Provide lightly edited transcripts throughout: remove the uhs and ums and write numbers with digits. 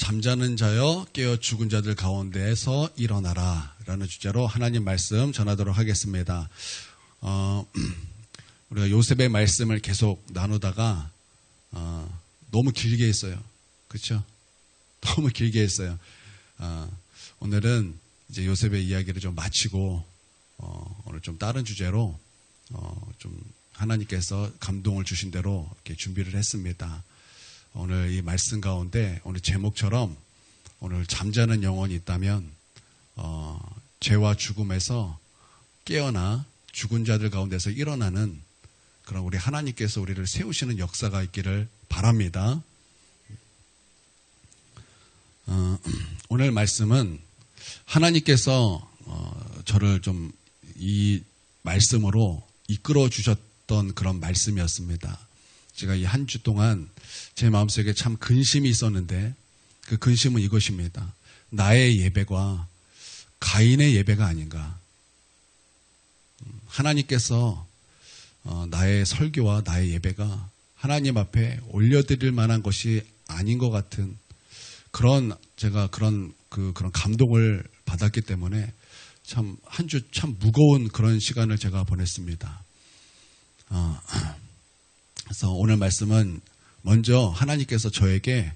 잠자는 자여 깨어 죽은 자들 가운데에서 일어나라 라는 주제로 하나님 말씀 전하도록 하겠습니다. 우리가 요셉의 말씀을 계속 나누다가 너무 길게 했어요. 그렇죠? 너무 길게 했어요. 오늘은 이제 요셉의 이야기를 좀 마치고 오늘 좀 다른 주제로 좀 하나님께서 감동을 주신 대로 이렇게 준비를 했습니다. 오늘 이 말씀 가운데 오늘 제목처럼 오늘 잠자는 영혼이 있다면 죄와 죽음에서 깨어나 죽은 자들 가운데서 일어나는 그런 우리 하나님께서 우리를 세우시는 역사가 있기를 바랍니다. 오늘 말씀은 하나님께서 저를 좀 이 말씀으로 이끌어 주셨던 그런 말씀이었습니다. 제가 이 한 주 동안 제 마음속에 참 근심이 있었는데 그 근심은 이것입니다. 나의 예배가 가인의 예배가 아닌가. 하나님께서 나의 설교와 나의 예배가 하나님 앞에 올려드릴 만한 것이 아닌 것 같은 제가 그런 감동을 받았기 때문에 참 한 주 참 무거운 그런 시간을 제가 보냈습니다. 그래서 오늘 말씀은 먼저 하나님께서 저에게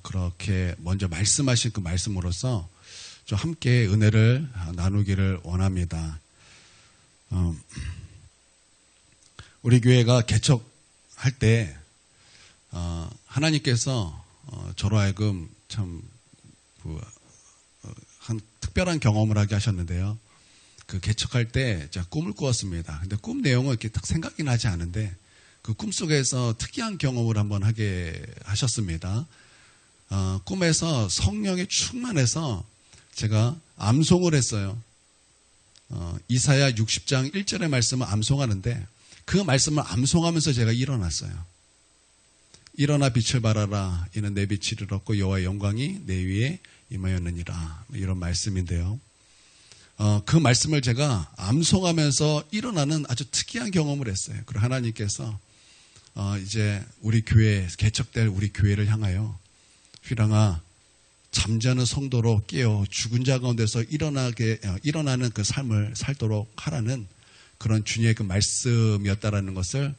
그렇게 먼저 말씀하신 그 말씀으로서 좀 함께 은혜를 나누기를 원합니다. 우리 교회가 개척할 때 하나님께서 저로 하여금 참 한 특별한 경험을 하게 하셨는데요. 그 개척할 때 제가 꿈을 꾸었습니다. 근데 꿈 내용은 이렇게 딱 생각이 나지 않은데 그 꿈속에서 특이한 경험을 한번 하게 하셨습니다. 꿈에서 성령에 충만해서 제가 암송을 했어요. 이사야 60장 1절의 말씀을 암송하는데 그 말씀을 암송하면서 제가 일어났어요. 일어나 빛을 발하라. 이는 내 빛이 이르렀고 여호와의 영광이 내 위에 임하였느니라. 이런 말씀인데요. 그 말씀을 제가 암송하면서 일어나는 아주 특이한 경험을 했어요. 그리고 하나님께서 이제 우리 교회, 개척될 우리 교회를 향하여 휘랑아 잠자는 성도로 깨어 죽은 자 가운데서 일어나는 그 삶을 살도록 하라는 그런 주님의 그 말씀이었다라는 것을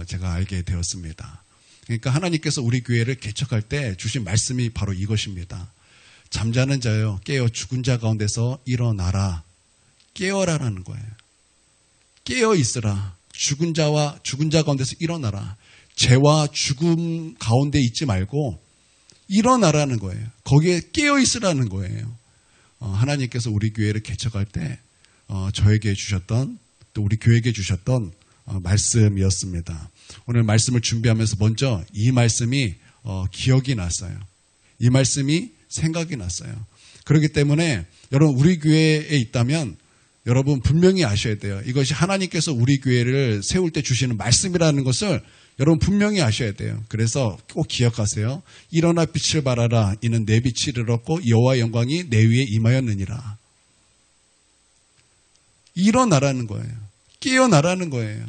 제가 알게 되었습니다. 그러니까 하나님께서 우리 교회를 개척할 때 주신 말씀이 바로 이것입니다. 잠자는 자여 깨어 죽은 자 가운데서 일어나라. 깨어라라는 거예요. 깨어 있으라. 죽은 자 가운데서 일어나라. 죄와 죽음 가운데 있지 말고 일어나라는 거예요. 거기에 깨어 있으라는 거예요. 하나님께서 우리 교회를 개척할 때 저에게 주셨던 또 우리 교회에게 주셨던 말씀이었습니다. 오늘 말씀을 준비하면서 먼저 이 말씀이 기억이 났어요. 이 말씀이 생각이 났어요. 그렇기 때문에 여러분 우리 교회에 있다면 여러분 분명히 아셔야 돼요. 이것이 하나님께서 우리 교회를 세울 때 주시는 말씀이라는 것을 여러분 분명히 아셔야 돼요. 그래서 꼭 기억하세요. 일어나 빛을 발하라. 이는 내 빛이 이르렀고 여호와의 영광이 내 위에 임하였느니라. 일어나라는 거예요. 깨어나라는 거예요.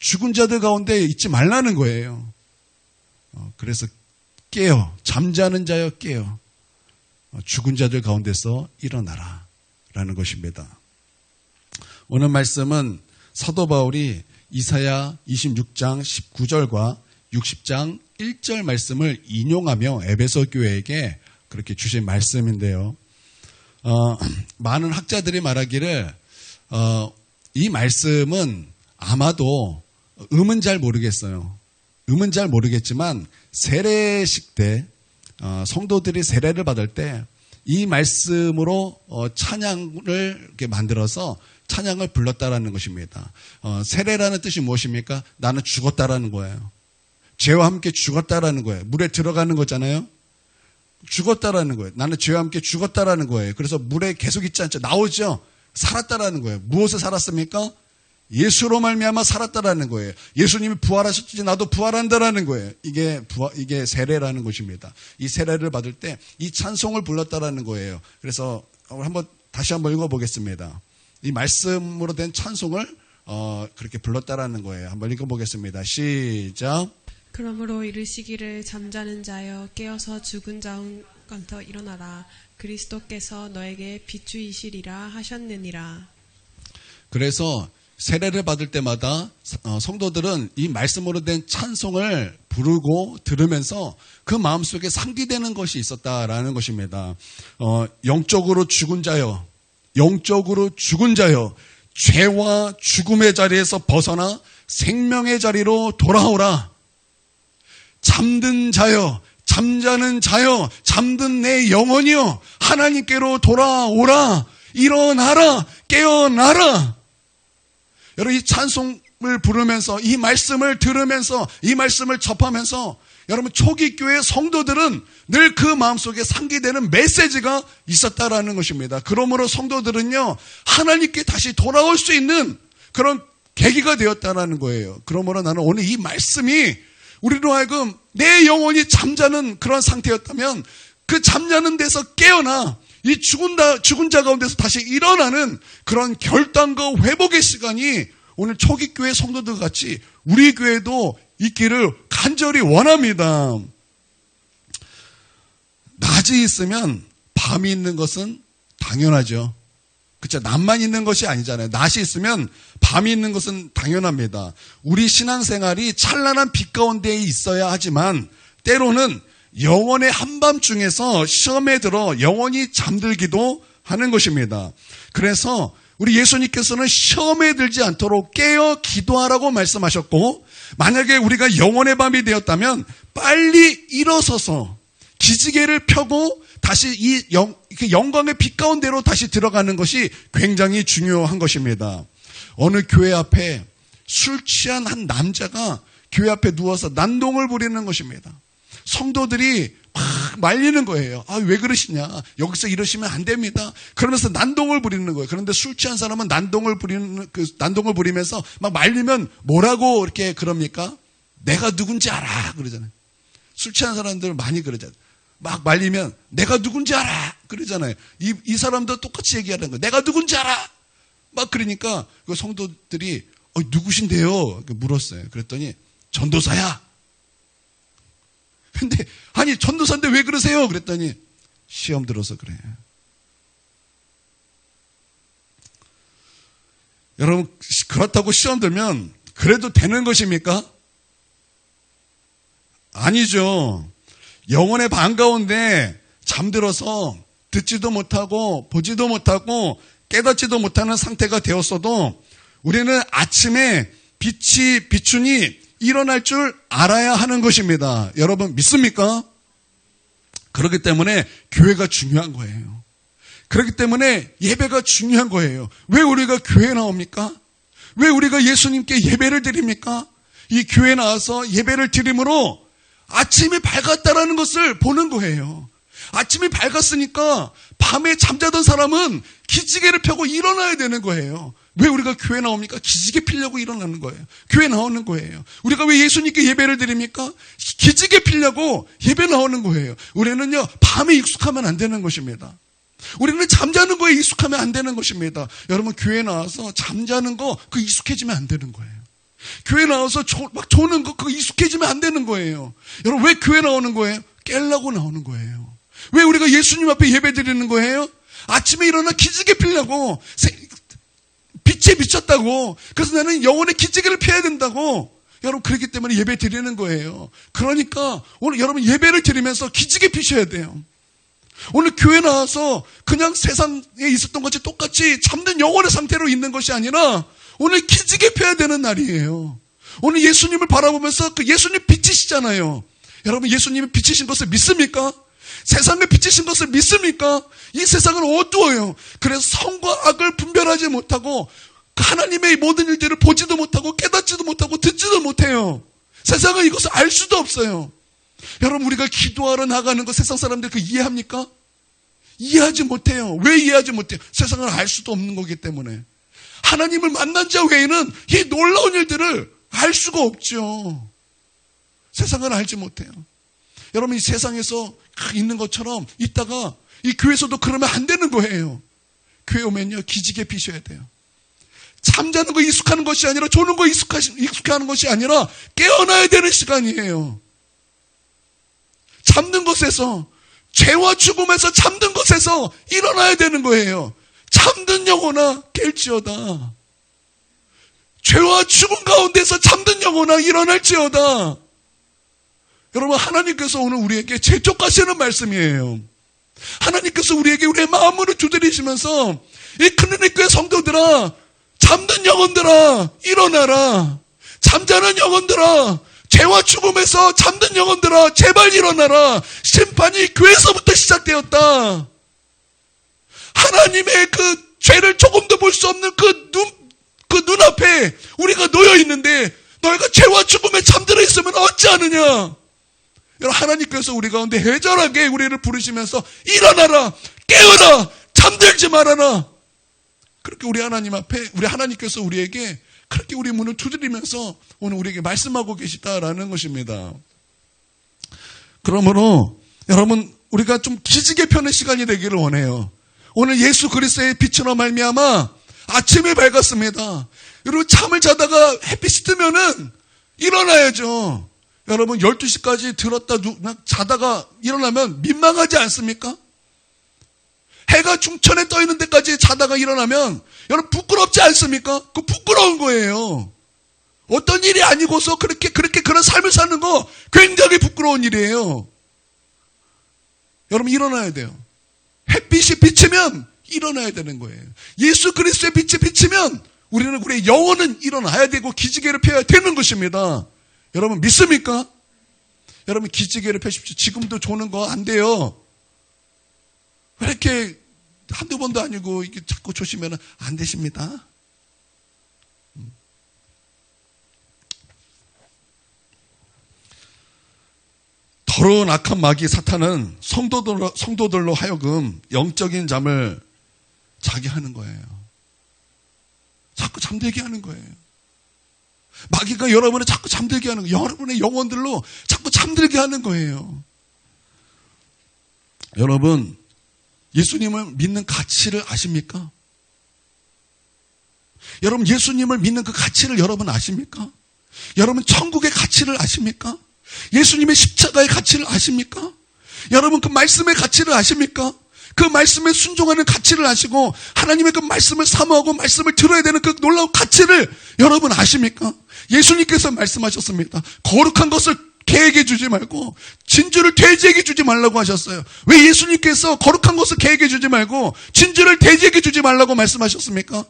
죽은 자들 가운데 있지 말라는 거예요. 그래서 깨어, 잠자는 자여 깨어, 죽은 자들 가운데서 일어나라 라는 것입니다. 오늘 말씀은 사도 바울이 이사야 26장 19절과 60장 1절 말씀을 인용하며 에베소 교회에게 그렇게 주신 말씀인데요. 많은 학자들이 말하기를 이 말씀은 아마도 음은 잘 모르겠어요. 음은 잘 모르겠지만 세례식 때 성도들이 세례를 받을 때 이 말씀으로 찬양을 이렇게 만들어서 찬양을 불렀다라는 것입니다. 세례라는 뜻이 무엇입니까? 나는 죽었다라는 거예요. 죄와 함께 죽었다라는 거예요. 물에 들어가는 거잖아요. 죽었다라는 거예요. 나는 죄와 함께 죽었다라는 거예요. 그래서 물에 계속 있지 않죠. 나오죠. 살았다라는 거예요. 무엇에 살았습니까? 예수로 말미암아 살았다라는 거예요. 예수님이 부활하셨지 나도 부활한다라는 거예요. 이게 세례라는 것입니다. 이 세례를 받을 때 이 찬송을 불렀다라는 거예요. 그래서 다시 한번 읽어보겠습니다. 이 말씀으로 된 찬송을 그렇게 불렀다라는 거예요. 한번 읽어보겠습니다. 시작. 그러므로 이르시기를 잠자는 자여 깨어서 죽은 자가운데서 일어나라. 그리스도께서 너에게 비추이시리라 하셨느니라. 그래서 세례를 받을 때마다 성도들은 이 말씀으로 된 찬송을 부르고 들으면서 그 마음속에 상기되는 것이 있었다라는 것입니다. 영적으로 죽은 자여, 영적으로 죽은 자여, 죄와 죽음의 자리에서 벗어나 생명의 자리로 돌아오라. 잠든 자여, 잠자는 자여, 잠든 내 영혼이여, 하나님께로 돌아오라. 일어나라. 깨어나라. 여러분, 이 찬송을 부르면서, 이 말씀을 들으면서, 이 말씀을 접하면서 여러분, 초기 교회 성도들은 늘 그 마음속에 상기되는 메시지가 있었다라는 것입니다. 그러므로 성도들은요, 하나님께 다시 돌아올 수 있는 그런 계기가 되었다라는 거예요. 그러므로 나는 오늘 이 말씀이 우리로 하여금 내 영혼이 잠자는 그런 상태였다면 그 잠자는 데서 깨어나 이 죽은 자 가운데서 다시 일어나는 그런 결단과 회복의 시간이 오늘 초기 교회 성도들 같이 우리 교회도 있기를 간절히 원합니다. 낮이 있으면 밤이 있는 것은 당연하죠. 그렇죠? 낮만 있는 것이 아니잖아요. 낮이 있으면 밤이 있는 것은 당연합니다. 우리 신앙생활이 찬란한 빛 가운데 있어야 하지만 때로는 영혼의 한밤중에서 시험에 들어 영혼이 잠들기도 하는 것입니다. 그래서 우리 예수님께서는 시험에 들지 않도록 깨어 기도하라고 말씀하셨고, 만약에 우리가 영혼의 밤이 되었다면 빨리 일어서서 기지개를 펴고 다시 이 영광의 빛 가운데로 다시 들어가는 것이 굉장히 중요한 것입니다. 어느 교회 앞에 술 취한 한 남자가 교회 앞에 누워서 난동을 부리는 것입니다. 성도들이 막 말리는 거예요. 아, 왜 그러시냐? 여기서 이러시면 안 됩니다. 그러면서 난동을 부리는 거예요. 그런데 술 취한 사람은 난동을 부리면서 막 말리면 뭐라고 이렇게 그럽니까? 내가 누군지 알아. 그러잖아요. 술 취한 사람들 많이 그러잖아요. 막 말리면 내가 누군지 알아. 그러잖아요. 이 사람도 똑같이 얘기하는 거예요. 내가 누군지 알아. 막 그러니까 그 성도들이 누구신데요? 물었어요. 그랬더니 전도사야. 근데 아니 전도사인데 왜 그러세요? 그랬더니 시험 들어서 그래요. 여러분, 그렇다고 시험 들면 그래도 되는 것입니까? 아니죠. 영혼의 밤 가운데 잠들어서 듣지도 못하고 보지도 못하고 깨닫지도 못하는 상태가 되었어도 우리는 아침에 빛이 비추니 일어날 줄 알아야 하는 것입니다. 여러분 믿습니까? 그렇기 때문에 교회가 중요한 거예요. 그렇기 때문에 예배가 중요한 거예요. 왜 우리가 교회에 나옵니까? 왜 우리가 예수님께 예배를 드립니까? 이 교회에 나와서 예배를 드림으로 아침이 밝았다라는 것을 보는 거예요. 아침이 밝았으니까 밤에 잠자던 사람은 기지개를 펴고 일어나야 되는 거예요. 왜 우리가 교회 나옵니까? 기지개 피려고 일어나는 거예요. 교회 나오는 거예요. 우리가 왜 예수님께 예배를 드립니까? 기지개 피려고 예배 나오는 거예요. 우리는요, 밤에 익숙하면 안 되는 것입니다. 우리는 잠자는 거에 익숙하면 안 되는 것입니다. 여러분, 교회 나와서 잠자는 거, 그거 익숙해지면 안 되는 거예요. 교회 나와서 막 조는 거, 그거 익숙해지면 안 되는 거예요. 여러분, 왜 교회 나오는 거예요? 깨려고 나오는 거예요. 왜 우리가 예수님 앞에 예배 드리는 거예요? 아침에 일어나 기지개 피려고, 빛에 비쳤다고. 그래서 나는 영혼의 기지개를 펴야 된다고. 여러분, 그렇기 때문에 예배 드리는 거예요. 그러니까 오늘 여러분 예배를 드리면서 기지개 피셔야 돼요. 오늘 교회 나와서 그냥 세상에 있었던 것이 똑같이 잠든 영혼의 상태로 있는 것이 아니라 오늘 기지개 펴야 되는 날이에요. 오늘 예수님을 바라보면서 그 예수님 빛이시잖아요. 여러분, 예수님이 빛이신 것을 믿습니까? 세상에 빛이신 것을 믿습니까? 이 세상은 어두워요. 그래서 선과 악을 분별하지 못하고 하나님의 모든 일들을 보지도 못하고 깨닫지도 못하고 듣지도 못해요. 세상은 이것을 알 수도 없어요. 여러분, 우리가 기도하러 나가는 거 세상 사람들 그 이해합니까? 이해하지 못해요. 왜 이해하지 못해요? 세상을 알 수도 없는 거기 때문에. 하나님을 만난 자 외에는 이 놀라운 일들을 알 수가 없죠. 세상을 알지 못해요. 여러분, 이 세상에서 있는 것처럼 있다가 이 교회에서도 그러면 안 되는 거예요. 교회 오면요, 기지개 피셔야 돼요. 잠자는 거 익숙하는 것이 아니라 조는 거 익숙해하는 것이 아니라 깨어나야 되는 시간이에요. 잠든 것에서, 죄와 죽음에서 잠든 것에서 일어나야 되는 거예요. 잠든 영혼아 깰지어다. 죄와 죽음 가운데서 잠든 영혼아 일어날지어다. 여러분, 하나님께서 오늘 우리에게 재촉하시는 말씀이에요. 하나님께서 우리에게 우리의 마음으로 두드리시면서 이 큰은혜교회 성도들아, 잠든 영혼들아 일어나라. 잠자는 영혼들아, 죄와 죽음에서 잠든 영혼들아 제발 일어나라. 심판이 교회에서부터 시작되었다. 하나님의 그 죄를 조금도 볼 수 없는 그 눈앞에 우리가 놓여 있는데 너희가 죄와 죽음에 잠들어 있으면 어찌하느냐. 여러분, 하나님께서 우리 가운데 애절하게 우리를 부르시면서 일어나라, 깨어라, 잠들지 말아라. 그렇게 우리 하나님 앞에, 우리 하나님께서 우리에게 그렇게 우리 문을 두드리면서 오늘 우리에게 말씀하고 계시다라는 것입니다. 그러므로 여러분, 우리가 좀 기지개 펴는 시간이 되기를 원해요. 오늘 예수 그리스도의 빛으로 말미암아 아침이 밝았습니다. 여러분, 잠을 자다가 햇빛이 뜨면은 일어나야죠. 여러분, 12시까지 들었다 자다가 일어나면 민망하지 않습니까? 해가 중천에 떠 있는 데까지 자다가 일어나면 여러분 부끄럽지 않습니까? 그 부끄러운 거예요. 어떤 일이 아니고서 그렇게 그런 삶을 사는 거 굉장히 부끄러운 일이에요. 여러분, 일어나야 돼요. 햇빛이 비치면 일어나야 되는 거예요. 예수 그리스도의 빛이 비치면 우리의 영혼은 일어나야 되고 기지개를 펴야 되는 것입니다. 여러분, 믿습니까? 여러분, 기지개를 펴십시오. 지금도 조는 거 안 돼요. 왜 이렇게 한두 번도 아니고 이게 자꾸 조시면 안 되십니다. 더러운 악한 마귀 사탄은 성도들로 하여금 영적인 잠을 자게 하는 거예요. 자꾸 잠들게 하는 거예요. 마귀가 여러분을 자꾸 잠들게 하는 거예요. 여러분의 영혼들로 자꾸 잠들게 하는 거예요. 여러분, 예수님을 믿는 가치를 아십니까? 여러분, 예수님을 믿는 그 가치를 여러분 아십니까? 여러분, 천국의 가치를 아십니까? 예수님의 십자가의 가치를 아십니까? 여러분, 그 말씀의 가치를 아십니까? 그 말씀에 순종하는 가치를 아시고 하나님의 그 말씀을 사모하고 말씀을 들어야 되는 그 놀라운 가치를 여러분 아십니까? 예수님께서 말씀하셨습니다. 거룩한 것을 개에게 주지 말고 진주를 돼지에게 주지 말라고 하셨어요. 왜 예수님께서 거룩한 것을 개에게 주지 말고 진주를 돼지에게 주지 말라고 말씀하셨습니까?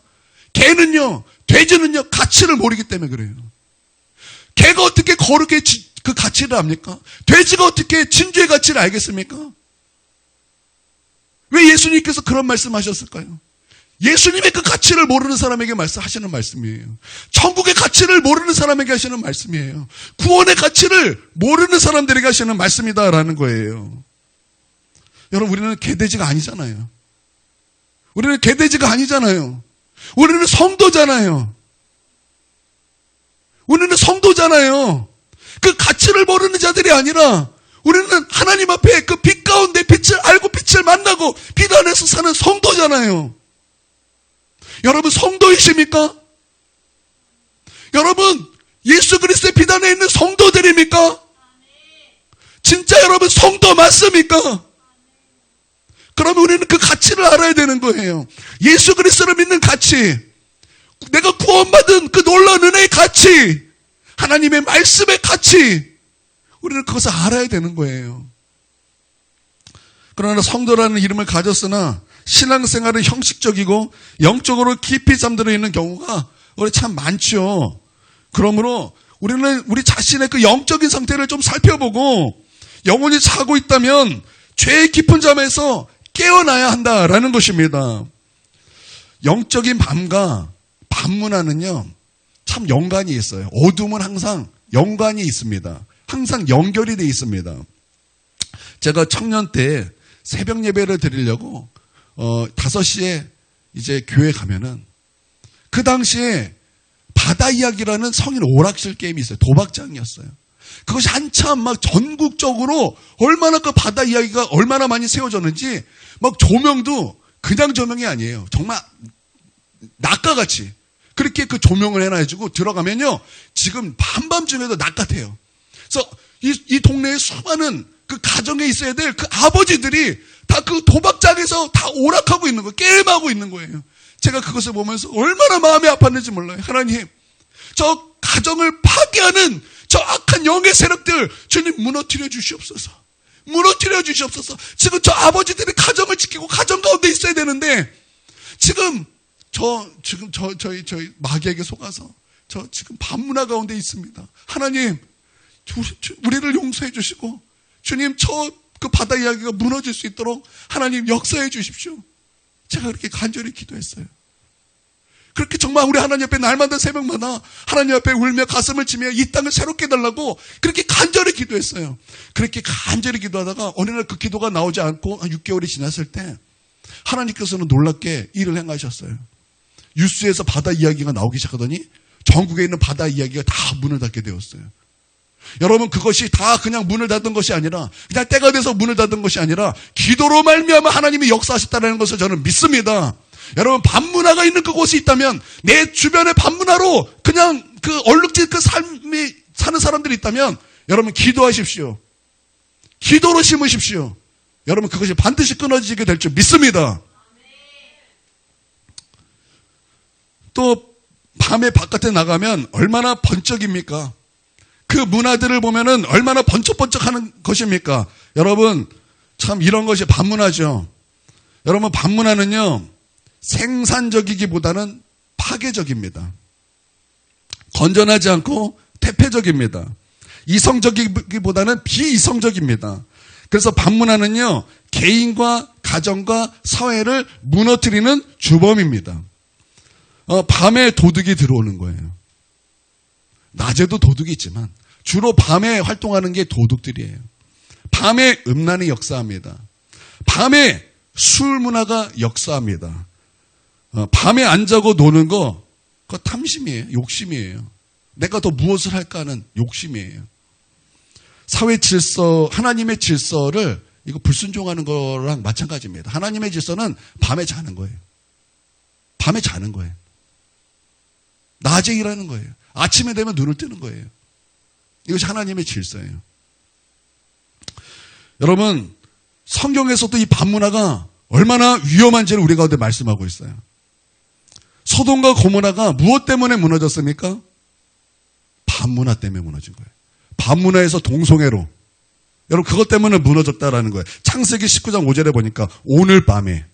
개는요, 돼지는요, 가치를 모르기 때문에 그래요. 개가 어떻게 거룩의 그 가치를 압니까? 돼지가 어떻게 진주의 가치를 알겠습니까? 왜 예수님께서 그런 말씀하셨을까요? 예수님의 그 가치를 모르는 사람에게 하시는 말씀이에요. 천국의 가치를 모르는 사람에게 하시는 말씀이에요. 구원의 가치를 모르는 사람들에게 하시는 말씀이다라는 거예요. 여러분, 우리는 개돼지가 아니잖아요. 우리는 개돼지가 아니잖아요. 우리는 성도잖아요. 우리는 성도잖아요. 그 가치를 모르는 자들이 아니라 우리는 하나님 앞에 그 빛 가운데 빛을 알고 빛을 만나고 빛 안에서 사는 성도잖아요. 여러분, 성도이십니까? 여러분, 예수 그리스도의 빛 안에 있는 성도들입니까? 진짜 여러분 성도 맞습니까? 그러면 우리는 그 가치를 알아야 되는 거예요. 예수 그리스도를 믿는 가치, 내가 구원받은 그 놀라운 은혜의 가치, 하나님의 말씀의 가치, 우리는 그것을 알아야 되는 거예요. 그러나 성도라는 이름을 가졌으나 신앙생활은 형식적이고 영적으로 깊이 잠들어 있는 경우가 우리 참 많죠. 그러므로 우리는 우리 자신의 그 영적인 상태를 좀 살펴보고 영혼이 자고 있다면 죄의 깊은 잠에서 깨어나야 한다라는 것입니다. 영적인 밤과 밤문화는요, 참 연관이 있어요. 어둠은 항상 연관이 있습니다. 항상 연결이 되어 있습니다. 제가 청년 때 새벽 예배를 드리려고 5시에 이제 교회 가면은 그 당시에 바다 이야기라는 성인 오락실 게임이 있어요. 도박장이었어요. 그것이 한참 막 전국적으로 얼마나 그 바다 이야기가 얼마나 많이 세워졌는지 막 조명도 그냥 조명이 아니에요. 정말 낙가같이 그렇게 그 조명을 해놔가지고 들어가면요. 지금 한밤중에도 낮 같아요. 그래서 이 동네에 수많은 그 가정에 있어야 될 그 아버지들이 다 그 도박장에서 다 오락하고 있는 거예요. 게임하고 있는 거예요. 제가 그것을 보면서 얼마나 마음이 아팠는지 몰라요. 하나님, 저 가정을 파괴하는 저 악한 영의 세력들 주님 무너뜨려 주시옵소서. 무너뜨려 주시옵소서. 지금 저 아버지들이 가정을 지키고 가정 가운데 있어야 되는데 지금 저희 마귀에게 속아서 저 지금 반문화 가운데 있습니다. 하나님, 우리를 용서해 주시고 주님 저 그 바다 이야기가 무너질 수 있도록 하나님 역사해 주십시오. 제가 그렇게 간절히 기도했어요. 그렇게 정말 우리 하나님 앞에 날마다 새벽마다 하나님 앞에 울며 가슴을 치며 이 땅을 새롭게 해달라고 그렇게 간절히 기도했어요. 그렇게 간절히 기도하다가 어느 날 그 기도가 나오지 않고 한 6개월이 지났을 때 하나님께서는 놀랍게 일을 행하셨어요. 뉴스에서 바다 이야기가 나오기 시작하더니 전국에 있는 바다 이야기가 다 문을 닫게 되었어요. 여러분, 그것이 다 그냥 문을 닫은 것이 아니라 그냥 때가 돼서 문을 닫은 것이 아니라 기도로 말미암아 하나님이 역사하셨다는 것을 저는 믿습니다. 여러분, 반문화가 있는 그곳이 있다면 내 주변에 반문화로 그냥 그 얼룩진 그 삶이 사는 사람들이 있다면 여러분 기도하십시오. 기도로 심으십시오. 여러분, 그것이 반드시 끊어지게 될 줄 믿습니다. 또 밤에 바깥에 나가면 얼마나 번쩍입니까? 그 문화들을 보면은 얼마나 번쩍번쩍하는 것입니까? 여러분, 참 이런 것이 반문화죠. 여러분, 반문화는요 생산적이기보다는 파괴적입니다. 건전하지 않고 퇴폐적입니다. 이성적이기보다는 비이성적입니다. 그래서 반문화는요 개인과 가정과 사회를 무너뜨리는 주범입니다. 밤에 도둑이 들어오는 거예요. 낮에도 도둑이 있지만 주로 밤에 활동하는 게 도둑들이에요. 밤에 음란이 역사합니다. 밤에 술 문화가 역사합니다. 밤에 안 자고 노는 거, 그거 탐심이에요. 욕심이에요. 내가 더 무엇을 할까 하는 욕심이에요. 사회 질서, 하나님의 질서를 이거 불순종하는 거랑 마찬가지입니다. 하나님의 질서는 밤에 자는 거예요. 밤에 자는 거예요. 낮에 일하는 거예요. 아침에 되면 눈을 뜨는 거예요. 이것이 하나님의 질서예요. 여러분, 성경에서도 이 반문화가 얼마나 위험한지를 우리 가운데 말씀하고 있어요. 소돔과 고모라가 무엇 때문에 무너졌습니까? 반문화 때문에 무너진 거예요. 반문화에서 동성애로. 여러분, 그것 때문에 무너졌다라는 거예요. 창세기 19장 5절에 보니까 오늘 밤에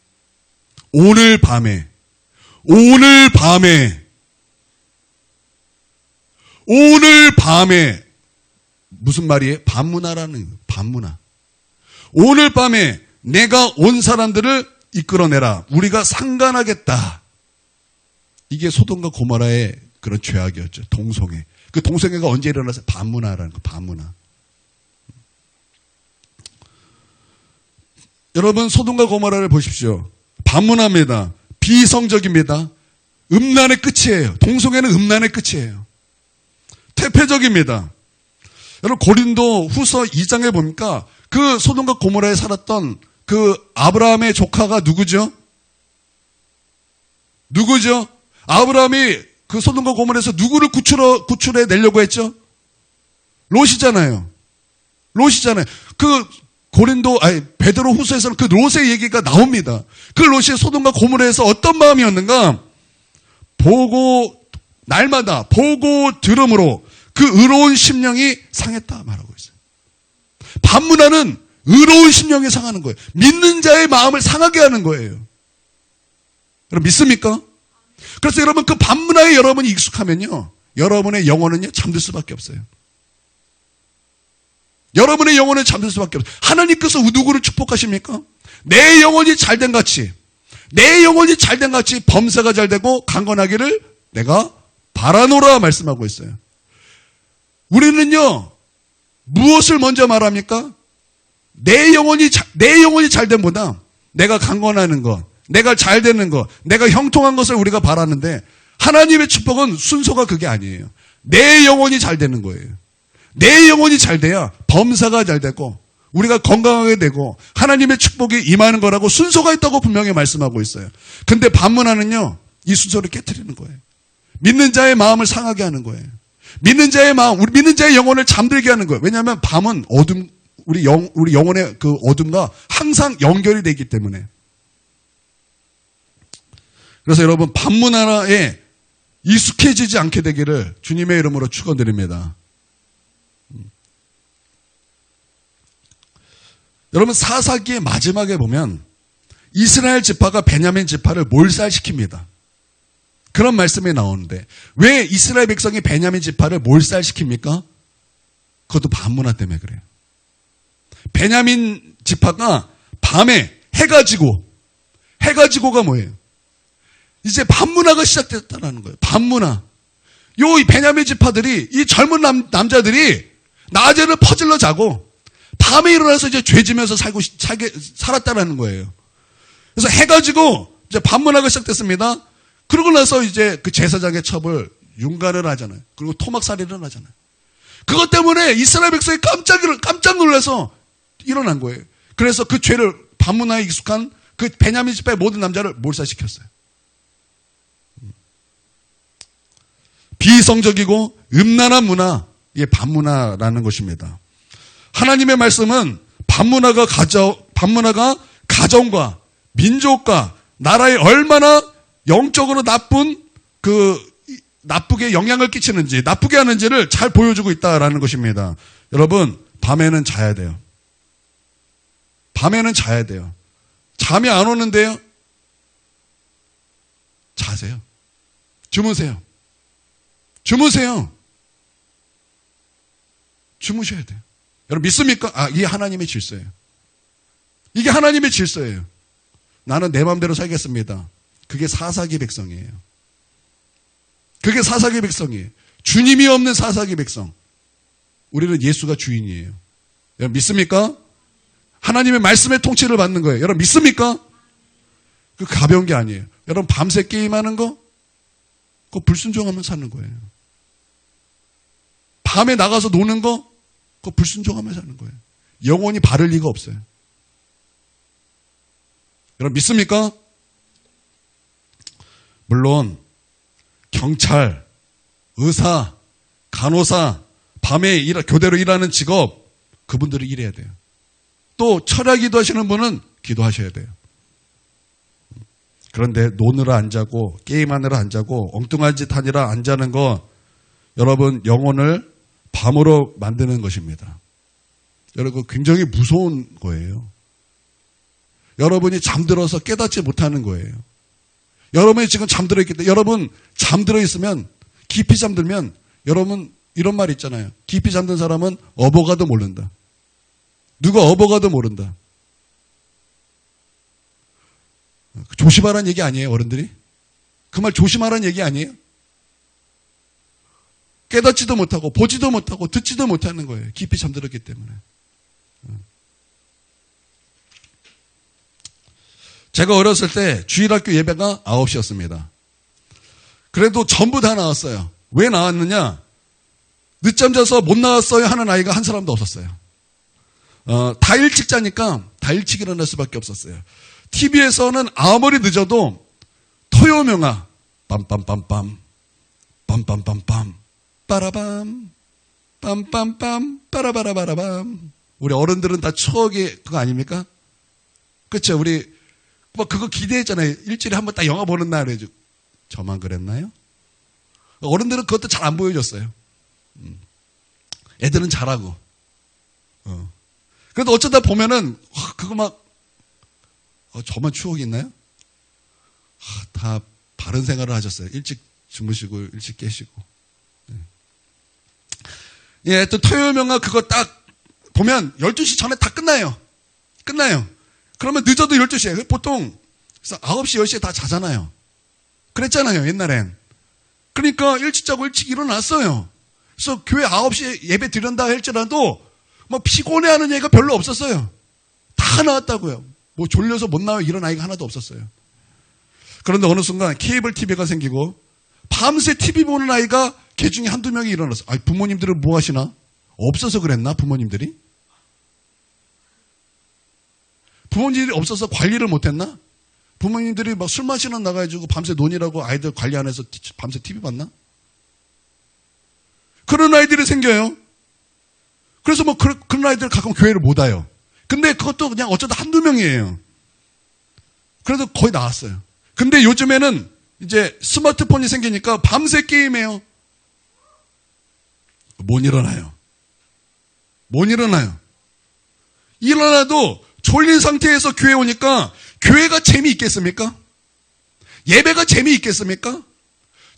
무슨 말이에요? 반문화라는 거예요. 반문화. 오늘 밤에 내가 온 사람들을 이끌어내라. 우리가 상관하겠다. 이게 소돔과 고모라의 그런 죄악이었죠. 동성애. 그 동성애가 언제 일어났어요? 반문화라는 거. 반문화. 여러분, 소돔과 고모라를 보십시오. 반문화입니다. 비이성적입니다. 음란의 끝이에요. 동성애는 음란의 끝이에요. 퇴폐적입니다. 여러분, 고린도 후서 2장에 보니까 그 소돔과 고모라에 살았던 그 아브라함의 조카가 누구죠? 아브라함이 그 소돔과 고모라에서 누구를 구출해 내려고 했죠? 롯이잖아요. 그 베드로 후서에서는 그 롯의 얘기가 나옵니다. 그 롯이 소돔과 고모라에서 어떤 마음이었는가? 날마다 보고 들음으로 그 의로운 심령이 상했다 말하고 있어요. 반문화는 의로운 심령이 상하는 거예요. 믿는 자의 마음을 상하게 하는 거예요. 여러분, 믿습니까? 그래서 여러분, 그 반문화에 여러분이 익숙하면요, 여러분의 영혼은요 잠들 수밖에 없어요. 여러분의 영혼은 잠들 수밖에 없어요. 하나님께서 누구를 축복하십니까? 내 영혼이 잘된 같이 범사가 잘되고 강건하기를 내가 바라노라 말씀하고 있어요. 우리는요 무엇을 먼저 말합니까? 내 영혼이 잘됨보다 내가 강건하는 것, 내가 잘되는 것, 내가 형통한 것을 우리가 바라는데 하나님의 축복은 순서가 그게 아니에요. 내 영혼이 잘되는 거예요. 내 영혼이 잘돼야 범사가 잘되고 우리가 건강하게 되고 하나님의 축복이 임하는 거라고 순서가 있다고 분명히 말씀하고 있어요. 근데 반문화는요 이 순서를 깨트리는 거예요. 믿는 자의 마음을 상하게 하는 거예요. 믿는 자의 마음, 우리 믿는 자의 영혼을 잠들게 하는 거예요. 왜냐하면 밤은 어둠, 우리 영혼의 그 어둠과 항상 연결이 되기 때문에. 그래서 여러분, 밤문화에 익숙해지지 않게 되기를 주님의 이름으로 축원드립니다. 여러분, 사사기의 마지막에 보면 이스라엘 지파가 베냐민 지파를 몰살시킵니다. 그런 말씀이 나오는데 왜 이스라엘 백성이 베냐민 지파를 몰살시킵니까? 그것도 밤문화 때문에 그래요. 베냐민 지파가 밤에 해가 지고가 뭐예요? 이제 밤문화가 시작됐다는 거예요. 밤문화. 이 베냐민 지파들이, 이 젊은 남자들이 낮에는 퍼질러 자고 밤에 일어나서 이제 죄 지면서 살았다라는 거예요. 그래서 해가 지고 이제 밤문화가 시작됐습니다. 그러고 나서 이제 그 제사장의 첩을 윤관을 하잖아요. 그리고 토막살이를 하잖아요. 그것 때문에 이스라엘 백성이 깜짝 놀라서 일어난 거예요. 그래서 그 죄를 밤문화에 익숙한 그 베냐민 지파의 모든 남자를 몰살시켰어요. 비성적이고 음란한 문화, 이게 밤문화라는 것입니다. 하나님의 말씀은 밤문화가 가정과 민족과 나라에 얼마나 영적으로 나쁘게 영향을 끼치는지, 나쁘게 하는지를 잘 보여주고 있다라는 것입니다. 여러분, 밤에는 자야 돼요. 밤에는 자야 돼요. 잠이 안 오는데요? 자세요. 주무세요. 주무셔야 돼요. 여러분 믿습니까? 이게 하나님의 질서예요. 이게 하나님의 질서예요. 나는 내 마음대로 살겠습니다. 그게 사사기 백성이에요. 그게 사사기 백성이에요. 주님이 없는 사사기 백성. 우리는 예수가 주인이에요. 여러분 믿습니까? 하나님의 말씀의 통치를 받는 거예요. 여러분 믿습니까? 그 가벼운 게 아니에요. 여러분 밤새 게임하는 거? 그거 불순종하면 사는 거예요. 밤에 나가서 노는 거? 그거 불순종하면 사는 거예요. 영혼이 바를 리가 없어요. 여러분 믿습니까? 물론 경찰, 의사, 간호사, 밤에 교대로 일하는 직업, 그분들이 일해야 돼요. 또 철야 기도하시는 분은 기도하셔야 돼요. 그런데 노느라 안 자고 게임하느라 안 자고 엉뚱한 짓 하느라 안 자는 거, 여러분 영혼을 밤으로 만드는 것입니다. 여러분 굉장히 무서운 거예요. 여러분이 잠들어서 깨닫지 못하는 거예요. 여러분이 지금 잠들어 있기 때문에, 여러분 잠들어 있으면, 깊이 잠들면, 여러분 이런 말 있잖아요. 깊이 잠든 사람은 어버가도 모른다. 누가 어버가도 모른다. 조심하라는 얘기 아니에요, 어른들이? 그 말 조심하라는 얘기 아니에요? 깨닫지도 못하고 보지도 못하고 듣지도 못하는 거예요. 깊이 잠들었기 때문에. 제가 어렸을 때 주일학교 예배가 9시였습니다. 그래도 전부 다 나왔어요. 왜 나왔느냐? 늦잠 자서 못 나왔어요 하는 아이가 한 사람도 없었어요. 다 일찍 자니까 다 일찍 일어날 수밖에 없었어요. TV에서는 아무리 늦어도 토요명화 빰빰빰빰 빰빰빰빰 빠라밤 빰빰빰 빠라바라바라밤. 우리 어른들은 다 추억의 그거 아닙니까? 그렇죠? 우리 뭐 그거 기대했잖아요. 일주일에 한 번 딱 영화 보는 날 해가지고. 저만 그랬나요? 어른들은 그것도 잘 안 보여줬어요. 애들은 잘하고. 그래도 어쩌다 보면은 그거 막 저만 추억이 있나요? 다 바른 생활을 하셨어요. 일찍 주무시고 일찍 깨시고. 예, 또 토요명화 그거 딱 보면 12시 전에 다 끝나요. 그러면 늦어도 12시에. 보통 9시, 10시에 다 자잖아요. 그랬잖아요, 옛날엔. 그러니까 일찍 자고 일찍 일어났어요. 그래서 교회 9시에 예배 드린다 할지라도 뭐 피곤해하는 얘기가 별로 없었어요. 다 나왔다고요. 뭐 졸려서 못 나와 이런 아이가 하나도 없었어요. 그런데 어느 순간 케이블 TV가 생기고 밤새 TV 보는 아이가 개 중에 한두 명이 일어났어요. 부모님들은 뭐 하시나? 없어서 그랬나, 부모님들이? 부모님들이 없어서 관리를 못했나? 부모님들이 막 술 마시러 나가가지고 밤새 논이라고 아이들 관리 안 해서 밤새 TV 봤나? 그런 아이들이 생겨요. 그래서 뭐 그런 아이들 가끔 교회를 못 와요. 근데 그것도 그냥 어쩌다 한두 명이에요. 그래도 거의 나왔어요. 근데 요즘에는 이제 스마트폰이 생기니까 밤새 게임해요. 못 일어나요. 못 일어나요. 일어나도 졸린 상태에서 교회 오니까 교회가 재미있겠습니까? 예배가 재미있겠습니까?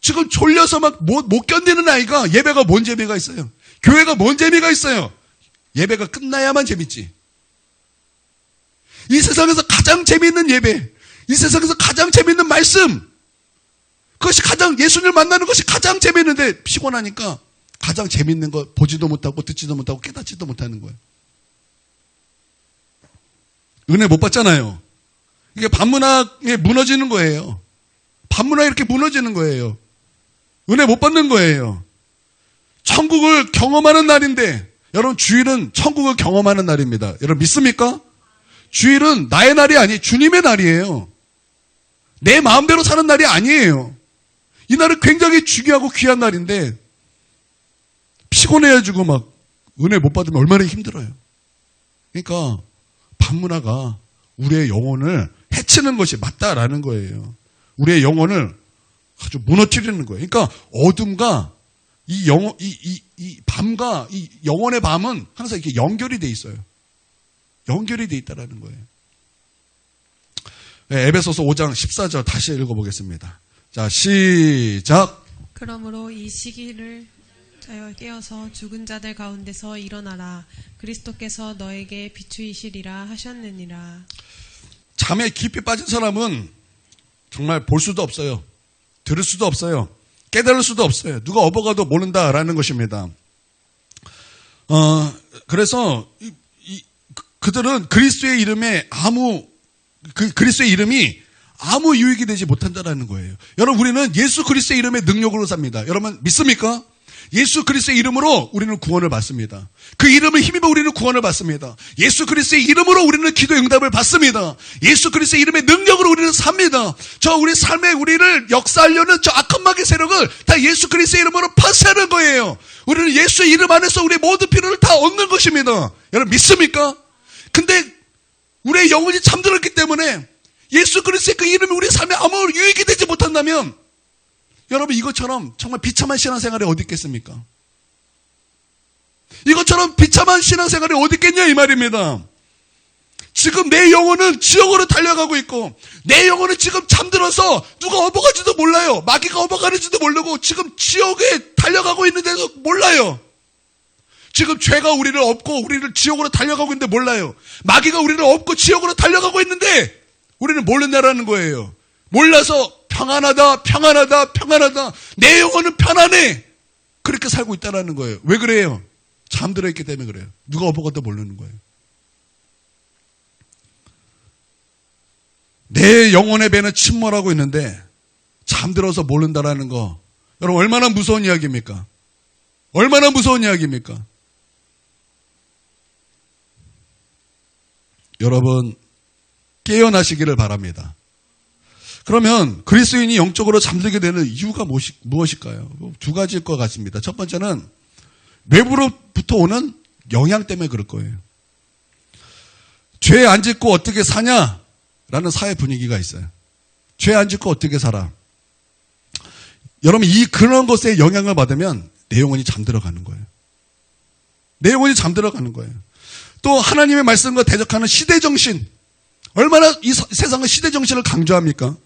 지금 졸려서 막 못 견디는 아이가 예배가 뭔 재미가 있어요? 교회가 뭔 재미가 있어요? 예배가 끝나야만 재밌지. 이 세상에서 가장 재미있는 예배, 이 세상에서 가장 재미있는 말씀, 그것이 가장, 예수님을 만나는 것이 가장 재미있는데 피곤하니까 가장 재미있는 거 보지도 못하고 듣지도 못하고 깨닫지도 못하는 거예요. 은혜 못 받잖아요. 이게 반문학에 무너지는 거예요. 반문학이 이렇게 무너지는 거예요. 은혜 못 받는 거예요. 천국을 경험하는 날인데, 여러분 주일은 천국을 경험하는 날입니다. 여러분 믿습니까? 주일은 나의 날이 아니 주님의 날이에요. 내 마음대로 사는 날이 아니에요. 이 날은 굉장히 중요하고 귀한 날인데 피곤해가지고 막 은혜 못 받으면 얼마나 힘들어요. 그러니까 반문화가 우리의 영혼을 해치는 것이 맞다라는 거예요. 우리의 영혼을 아주 무너뜨리는 거예요. 그러니까 어둠과 이 밤과 이 영혼의 밤은 항상 이렇게 연결이 돼 있어요. 연결이 돼 있다라는 거예요. 네, 에베소서 5장 14절 다시 읽어보겠습니다. 자, 시작. 그러므로 이 시기를 깨어서 죽은 자들 가운데서 일어나라. 그리스도께서 너에게 비추이시리라 하셨느니라. 잠에 깊이 빠진 사람은 정말 볼 수도 없어요. 들을 수도 없어요. 깨달을 수도 없어요. 누가 업어가도 모른다라는 것입니다. 그래서 그들은 그리스도의 이름에 그리스도의 이름이 아무 유익이 되지 못한다라는 거예요. 여러분, 우리는 예수 그리스도의 이름의 능력으로 삽니다. 여러분 믿습니까? 예수 그리스도의 이름으로 우리는 구원을 받습니다. 그 이름을 힘입어 우리는 구원을 받습니다. 예수 그리스도의 이름으로 우리는 기도 응답을 받습니다. 예수 그리스도의 이름의 능력으로 우리는 삽니다. 저 우리 삶에 우리를 역사하려는 저 악한 마귀의 세력을 다 예수 그리스도의 이름으로 파쇄하는 거예요. 우리는 예수의 이름 안에서 우리의 모든 필요를 다 얻는 것입니다. 여러분 믿습니까? 근데 우리의 영혼이 잠들었기 때문에 예수 그리스도의 그 이름이 우리 삶에 아무 유익이 되지 못한다면 여러분 이것처럼 정말 비참한 신앙생활이 어디 있겠습니까? 이것처럼 비참한 신앙생활이 어디 있겠냐 이 말입니다. 지금 내 영혼은 지옥으로 달려가고 있고 내 영혼은 지금 잠들어서 누가 업어가지도 몰라요. 마귀가 업어가는지도 모르고 지금 지옥에 달려가고 있는데도 몰라요. 지금 죄가 우리를 업고 우리를 지옥으로 달려가고 있는데 몰라요. 마귀가 우리를 업고 지옥으로 달려가고 있는데 우리는 모른다라는 거예요. 몰라서 평안하다. 내 영혼은 편안해. 그렇게 살고 있다라는 거예요. 왜 그래요? 잠들어 있기 때문에 그래요. 누가 업어가도 모르는 거예요. 내 영혼의 배는 침몰하고 있는데 잠들어서 모른다라는 거. 여러분 얼마나 무서운 이야기입니까? 얼마나 무서운 이야기입니까? 여러분 깨어나시기를 바랍니다. 그러면 그리스도인이 영적으로 잠들게 되는 이유가 무엇일까요? 두 가지일 것 같습니다. 첫 번째는 외부로부터 오는 영향 때문에 그럴 거예요. 죄 안 짓고 어떻게 사냐라는 사회 분위기가 있어요. 죄 안 짓고 어떻게 살아? 여러분 그런 것에 영향을 받으면 내 영혼이 잠들어가는 거예요. 내 영혼이 잠들어가는 거예요. 또 하나님의 말씀과 대적하는 시대정신, 얼마나 이 세상은 시대정신을 강조합니까?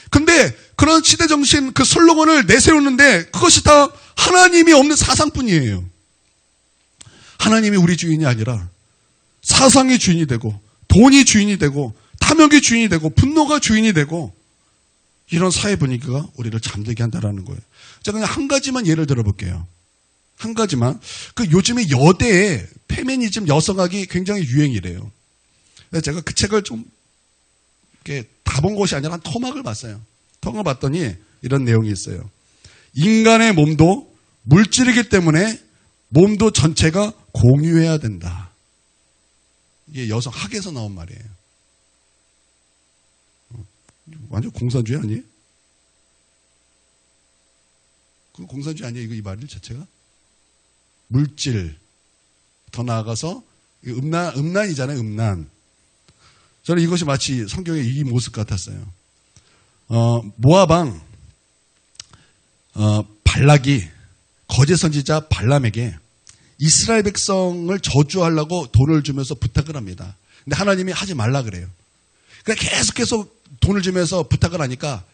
근데 그런 시대정신 그 슬로건을 내세우는데 그것이 다 하나님이 없는 사상뿐이에요. 하나님이 우리 주인이 아니라 사상이 주인이 되고 돈이 주인이 되고 탐욕이 주인이 되고 분노가 주인이 되고 이런 사회 분위기가 우리를 잠들게 한다는 거예요. 제가 그냥 한 가지만 예를 들어볼게요. 한 가지만. 요즘에 여대에 페미니즘 여성학이 굉장히 유행이래요. 제가 그 책을 좀 다 본 것이 아니라 한 토막을 봤어요. 토막을 봤더니 이런 내용이 있어요. 인간의 몸도 물질이기 때문에 몸도 전체가 공유해야 된다. 이게 여성학에서 나온 말이에요. 완전 공산주의 아니에요? 그 공산주의 아니에요? 이 말 자체가? 물질. 더 나아가서 음란이잖아요. 음란. 저는 이것이 마치 성경의 이 모습 같았어요. 모압 왕 발락이 거짓 선지자 발람에게 이스라엘 백성을 저주하려고 돈을 주면서 부탁을 합니다. 근데 하나님이 하지 말라 그래요. 그러니까 계속 돈을 주면서 부탁을 하니까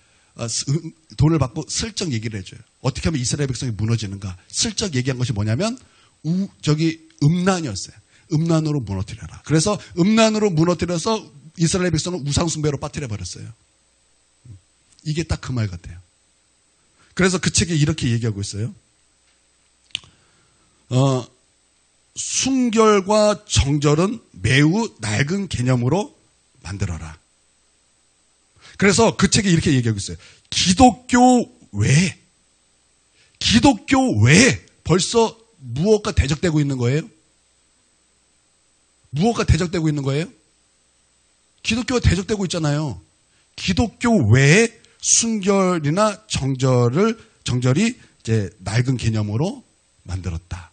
돈을 받고 슬쩍 얘기를 해줘요. 어떻게 하면 이스라엘 백성이 무너지는가. 슬쩍 얘기한 것이 뭐냐면 음란이었어요. 음란으로 무너뜨려라. 그래서 음란으로 무너뜨려서 이스라엘 백성은 우상숭배로 빠뜨려 버렸어요. 이게 딱 그 말 같아요. 그래서 그 책에 이렇게 얘기하고 있어요. 순결과 정절은 매우 낡은 개념으로 만들어라. 그래서 그 책에 이렇게 얘기하고 있어요. 기독교 외에 벌써 무엇과 대적되고 있는 거예요? 무엇과 대적되고 있는 거예요? 기독교가 대적되고 있잖아요. 기독교 외에 순결이나 정절이 이제 낡은 개념으로 만들었다.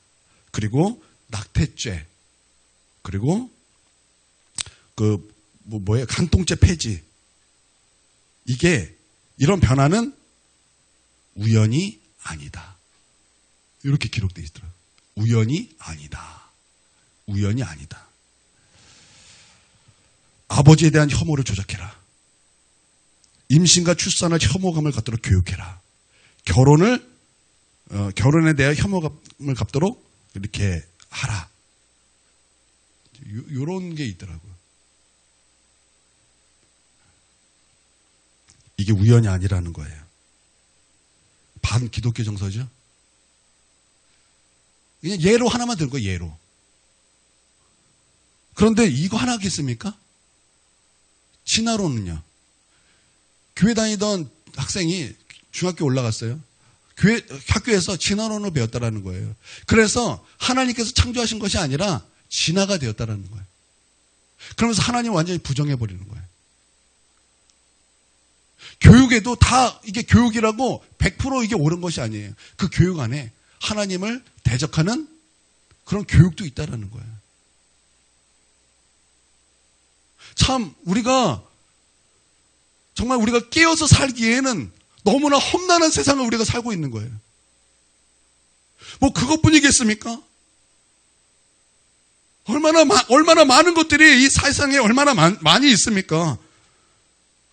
그리고 낙태죄, 그리고 간통죄 폐지. 이런 변화는 우연이 아니다. 이렇게 기록되어 있더라고요. 우연이 아니다. 우연이 아니다. 아버지에 대한 혐오를 조작해라. 임신과 출산을 혐오감을 갖도록 교육해라. 결혼에 대한 혐오감을 갖도록 이렇게 하라. 요런 게 있더라고요. 이게 우연이 아니라는 거예요. 반기독교 정서죠. 그냥 예로 하나만 들고 예로. 그런데 이거 하나 하겠습니까? 진화론은요. 교회 다니던 학생이 중학교 올라갔어요. 학교에서 진화론을 배웠다라는 거예요. 그래서 하나님께서 창조하신 것이 아니라 진화가 되었다라는 거예요. 그러면서 하나님 완전히 부정해버리는 거예요. 교육에도 다 이게 교육이라고 100% 이게 옳은 것이 아니에요. 그 교육 안에 하나님을 대적하는 그런 교육도 있다라는 거예요. 참 정말 우리가 깨어서 살기에는 너무나 험난한 세상을 우리가 살고 있는 거예요. 뭐 그것뿐이겠습니까? 얼마나 많은 것들이 이 세상에 얼마나 많이 있습니까?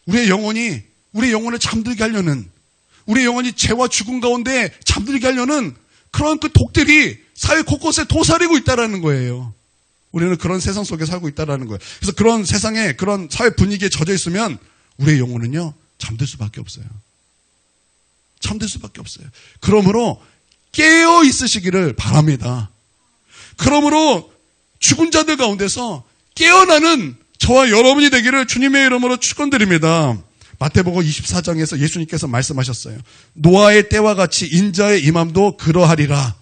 우리의 영혼을 잠들게 하려는, 우리의 영혼이 죄와 죽음 가운데 잠들게 하려는 그런 그 독들이 사회 곳곳에 도사리고 있다라는 거예요. 우리는 그런 세상 속에 살고 있다라는 거예요. 그래서 그런 세상에, 그런 사회 분위기에 젖어 있으면 우리의 영혼은요, 잠들 수밖에 없어요. 잠들 수밖에 없어요. 그러므로 깨어 있으시기를 바랍니다. 그러므로 죽은 자들 가운데서 깨어나는 저와 여러분이 되기를 주님의 이름으로 축원드립니다. 마태복음 24장에서 예수님께서 말씀하셨어요. 노아의 때와 같이 인자의 임함도 그러하리라.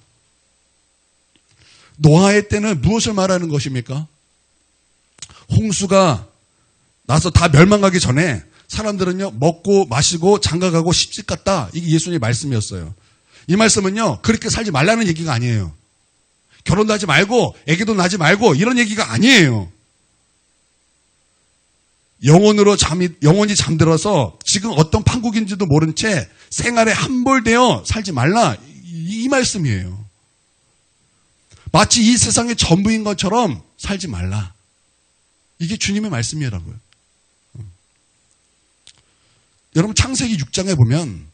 노아의 때는 무엇을 말하는 것입니까? 홍수가 나서 다 멸망하기 전에 사람들은요, 먹고 마시고 장가가고 시집 갔다. 이게 예수님의 말씀이었어요. 이 말씀은요, 그렇게 살지 말라는 얘기가 아니에요. 결혼도 하지 말고 애기도 낳지 말고 이런 얘기가 아니에요. 영혼이 잠들어서 지금 어떤 판국인지도 모른 채 생활에 함몰되어 살지 말라. 이 말씀이에요. 마치 이 세상의 전부인 것처럼 살지 말라. 이게 주님의 말씀이라고요. 여러분 창세기 6장에 보면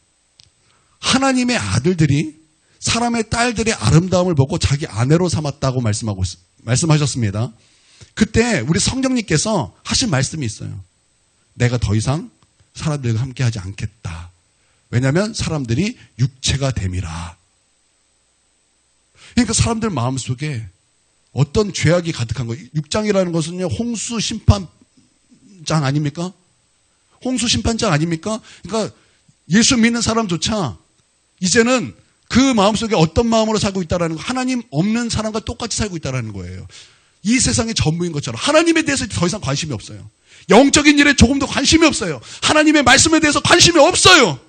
하나님의 아들들이 사람의 딸들의 아름다움을 보고 자기 아내로 삼았다고 말씀하셨습니다. 그때 우리 성령님께서 하신 말씀이 있어요. 내가 더 이상 사람들과 함께하지 않겠다. 왜냐하면 사람들이 육체가 됨이라. 그러니까 사람들 마음속에 어떤 죄악이 가득한 거예요. 6장이라는 것은요, 홍수 심판장 아닙니까? 홍수 심판장 아닙니까? 그러니까 예수 믿는 사람조차 이제는 그 마음속에 어떤 마음으로 살고 있다는 거, 하나님 없는 사람과 똑같이 살고 있다는 거예요. 이 세상의 전부인 것처럼 하나님에 대해서 더 이상 관심이 없어요. 영적인 일에 조금도 관심이 없어요. 하나님의 말씀에 대해서 관심이 없어요.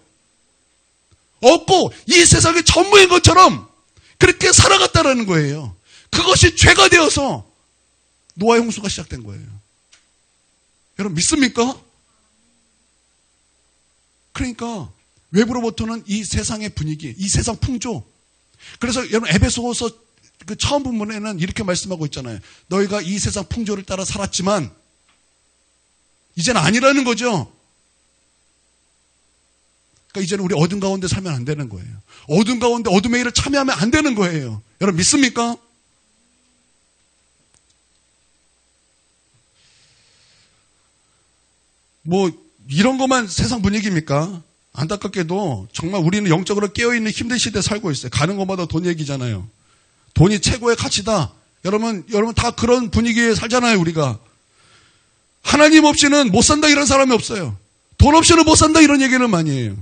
없고 이 세상의 전부인 것처럼 그렇게 살아갔다라는 거예요. 그것이 죄가 되어서 노아의 홍수가 시작된 거예요. 여러분 믿습니까? 그러니까 외부로부터는 이 세상의 분위기, 이 세상 풍조. 그래서 여러분 에베소서 그 처음 부분에는 이렇게 말씀하고 있잖아요. 너희가 이 세상 풍조를 따라 살았지만 이제는 아니라는 거죠. 그러니까 이제는 우리 어둠 가운데 살면 안 되는 거예요. 어둠 가운데 어둠의 일을 참여하면 안 되는 거예요. 여러분 믿습니까? 뭐 이런 것만 세상 분위기입니까? 안타깝게도 정말 우리는 영적으로 깨어있는 힘든 시대에 살고 있어요. 가는 것마다 돈 얘기잖아요. 돈이 최고의 가치다. 여러분 다 그런 분위기에 살잖아요, 우리가. 하나님 없이는 못 산다 이런 사람이 없어요. 돈 없이는 못 산다 이런 얘기는 많이 해요.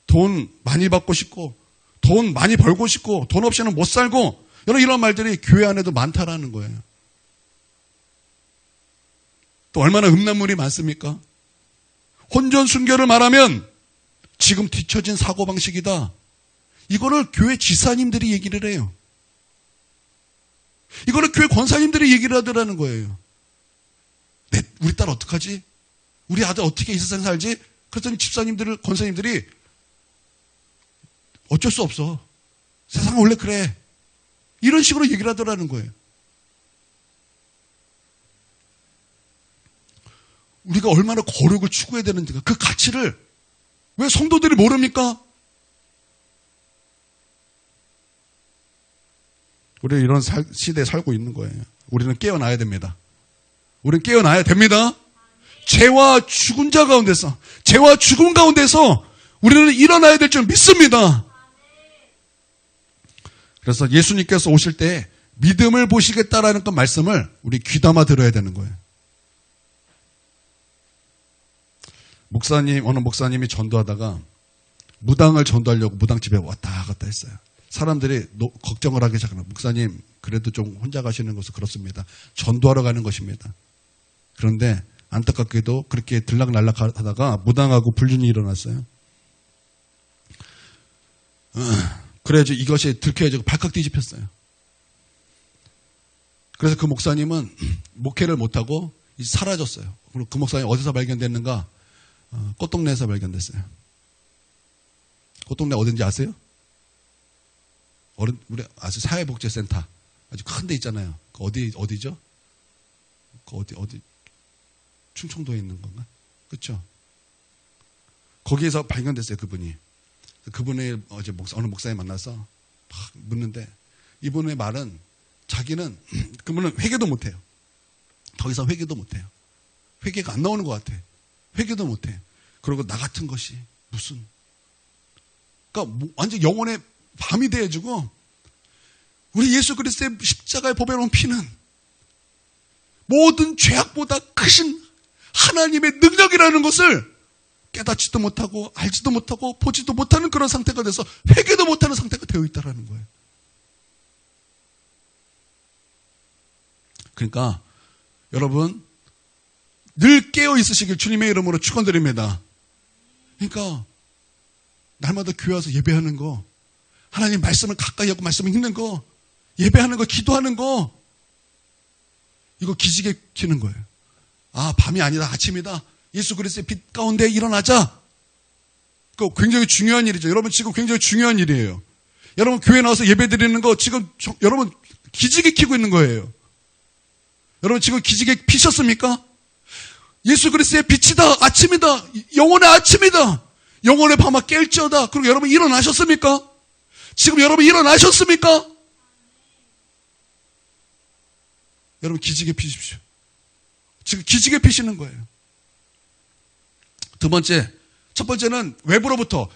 돈 많이 받고 싶고, 돈 많이 벌고 싶고, 돈 없이는 못 살고, 여러분 이런 말들이 교회 안에도 많다라는 거예요. 또 얼마나 음란물이 많습니까? 혼전 순결을 말하면 지금 뒤처진 사고방식이다. 이거를 교회 지사님들이 얘기를 해요. 이거를 교회 권사님들이 얘기를 하더라는 거예요. 우리 딸 어떡하지? 우리 아들 어떻게 이 세상 살지? 그랬더니 집사님들, 권사님들이 어쩔 수 없어. 세상은 원래 그래. 이런 식으로 얘기를 하더라는 거예요. 우리가 얼마나 거룩을 추구해야 되는지, 그 가치를 왜 성도들이 모릅니까? 우리는 이런 시대에 살고 있는 거예요. 우리는 깨어나야 됩니다. 우리는 깨어나야 됩니다. 죄와 죽은 자 가운데서, 죄와 죽음 가운데서 우리는 일어나야 될 줄 믿습니다. 그래서 예수님께서 오실 때 믿음을 보시겠다라는 그 말씀을 우리 귀담아 들어야 되는 거예요. 어느 목사님이 전도하다가 무당을 전도하려고 무당집에 왔다 갔다 했어요. 사람들이 걱정을 하기 시작하는, 목사님 그래도 좀 혼자 가시는 것은 그렇습니다. 전도하러 가는 것입니다. 그런데 안타깝게도 그렇게 들락날락 하다가 무당하고 불륜이 일어났어요. 그래야지 이것이 들켜야지 발칵 뒤집혔어요. 그래서 그 목사님은 목회를 못하고 사라졌어요. 그리고 그 목사님 어디서 발견됐는가? 꽃동네에서 발견됐어요. 꽃동네 어딘지 아세요? 우리 아주 사회복지센터 아주 큰 데 있잖아요. 어디죠? 어디 충청도에 있는 건가? 그렇죠? 거기에서 발견됐어요, 그분이. 그분이 어제 어느 목사님 만나서 막 묻는데, 이분의 말은 자기는 그분은 회개도 못해요. 더 이상 회개도 못해요. 회개가 안 나오는 것 같아. 회개도 못해. 그리고 나 같은 것이 무슨, 그러니까 완전 영혼의 밤이 되어지고, 우리 예수 그리스도의 십자가에 보배로운 피는 모든 죄악보다 크신 하나님의 능력이라는 것을 깨닫지도 못하고 알지도 못하고 보지도 못하는 그런 상태가 돼서 회개도 못하는 상태가 되어 있다는 거예요. 그러니까 여러분 늘 깨어 있으시길 주님의 이름으로 축원드립니다. 그러니까 날마다 교회 와서 예배하는 거, 하나님 말씀을 가까이 하고 말씀을 읽는 거, 예배하는 거, 기도하는 거, 이거 기지개 키는 거예요. 아, 밤이 아니다, 아침이다. 예수 그리스도의 빛 가운데 일어나자. 그거 굉장히 중요한 일이죠. 여러분 지금 굉장히 중요한 일이에요. 여러분 교회 나와서 예배 드리는 거 지금 여러분 기지개 키고 있는 거예요. 여러분 지금 기지개 피셨습니까? 예수 그리스도의 빛이다, 아침이다, 영혼의 아침이다, 영혼의 밤아 깰지어다. 그리고 여러분 일어나셨습니까? 지금 여러분 일어나셨습니까? 여러분 기지개 피십시오. 지금 기지개 피시는 거예요. 첫 번째는 외부로부터,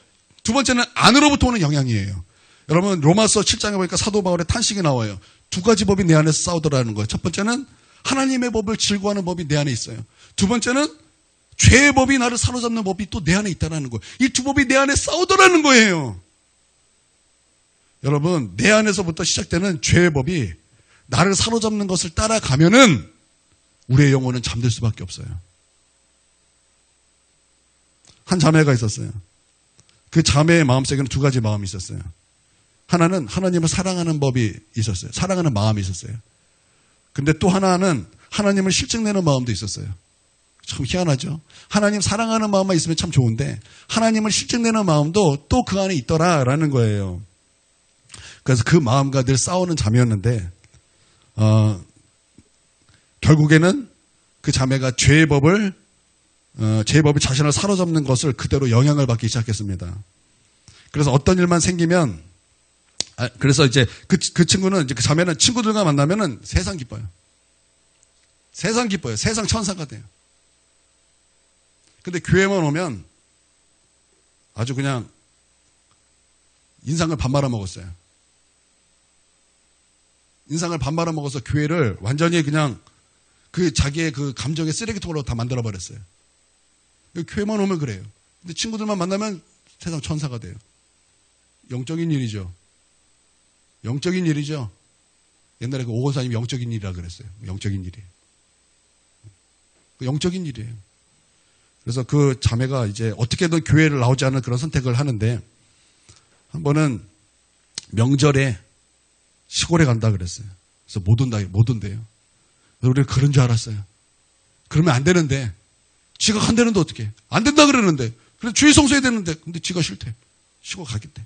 두 번째는 안으로부터 오는 영향이에요. 여러분 로마서 7장에 보니까 사도 바울의 탄식이 나와요. 두 가지 법이 내 안에서 싸우더라는 거예요. 첫 번째는 하나님의 법을 즐거워하는 법이 내 안에 있어요. 두 번째는 죄의 법이 나를 사로잡는 법이 또 내 안에 있다는 거예요. 이 두 법이 내 안에 싸우더라는 거예요. 여러분 내 안에서부터 시작되는 죄의 법이 나를 사로잡는 것을 따라가면은 우리의 영혼은 잠들 수밖에 없어요. 한 자매가 있었어요. 그 자매의 마음속에는 두 가지 마음이 있었어요. 하나는 하나님을 사랑하는 법이 있었어요. 사랑하는 마음이 있었어요. 근데 또 하나는 하나님을 실증내는 마음도 있었어요. 참 희한하죠. 하나님 사랑하는 마음만 있으면 참 좋은데 하나님을 실증내는 마음도 또 그 안에 있더라라는 거예요. 그래서 그 마음과 늘 싸우는 자매였는데 결국에는 그 자매가 죄의 법이 자신을 사로잡는 것을 그대로 영향을 받기 시작했습니다. 그래서 어떤 일만 생기면 그래서 이제 그 친구는 이제 그 자매는 친구들과 만나면은 세상 기뻐요. 세상 기뻐요. 세상 천사가 돼요. 근데 교회만 오면 아주 그냥 인상을 반 말아먹었어요. 인상을 반 말아먹어서 교회를 완전히 그냥 그 자기의 그 감정의 쓰레기통으로 다 만들어버렸어요. 교회만 오면 그래요. 근데 친구들만 만나면 세상 천사가 돼요. 영적인 일이죠. 영적인 일이죠. 옛날에 그 오건사님 영적인 일이라 그랬어요. 영적인 일이에요. 영적인 일이에요. 그래서 그 자매가 이제 어떻게든 교회를 나오지 않는 그런 선택을 하는데 한 번은 명절에 시골에 간다 그랬어요. 그래서 못 온대요. 그래서 우리는 그런 줄 알았어요. 그러면 안 되는데 지가 간다는데 어떻게 안 된다 그러는데 그래서 주일 성수해야 되는데 근데 지가 싫대. 시골 가겠대.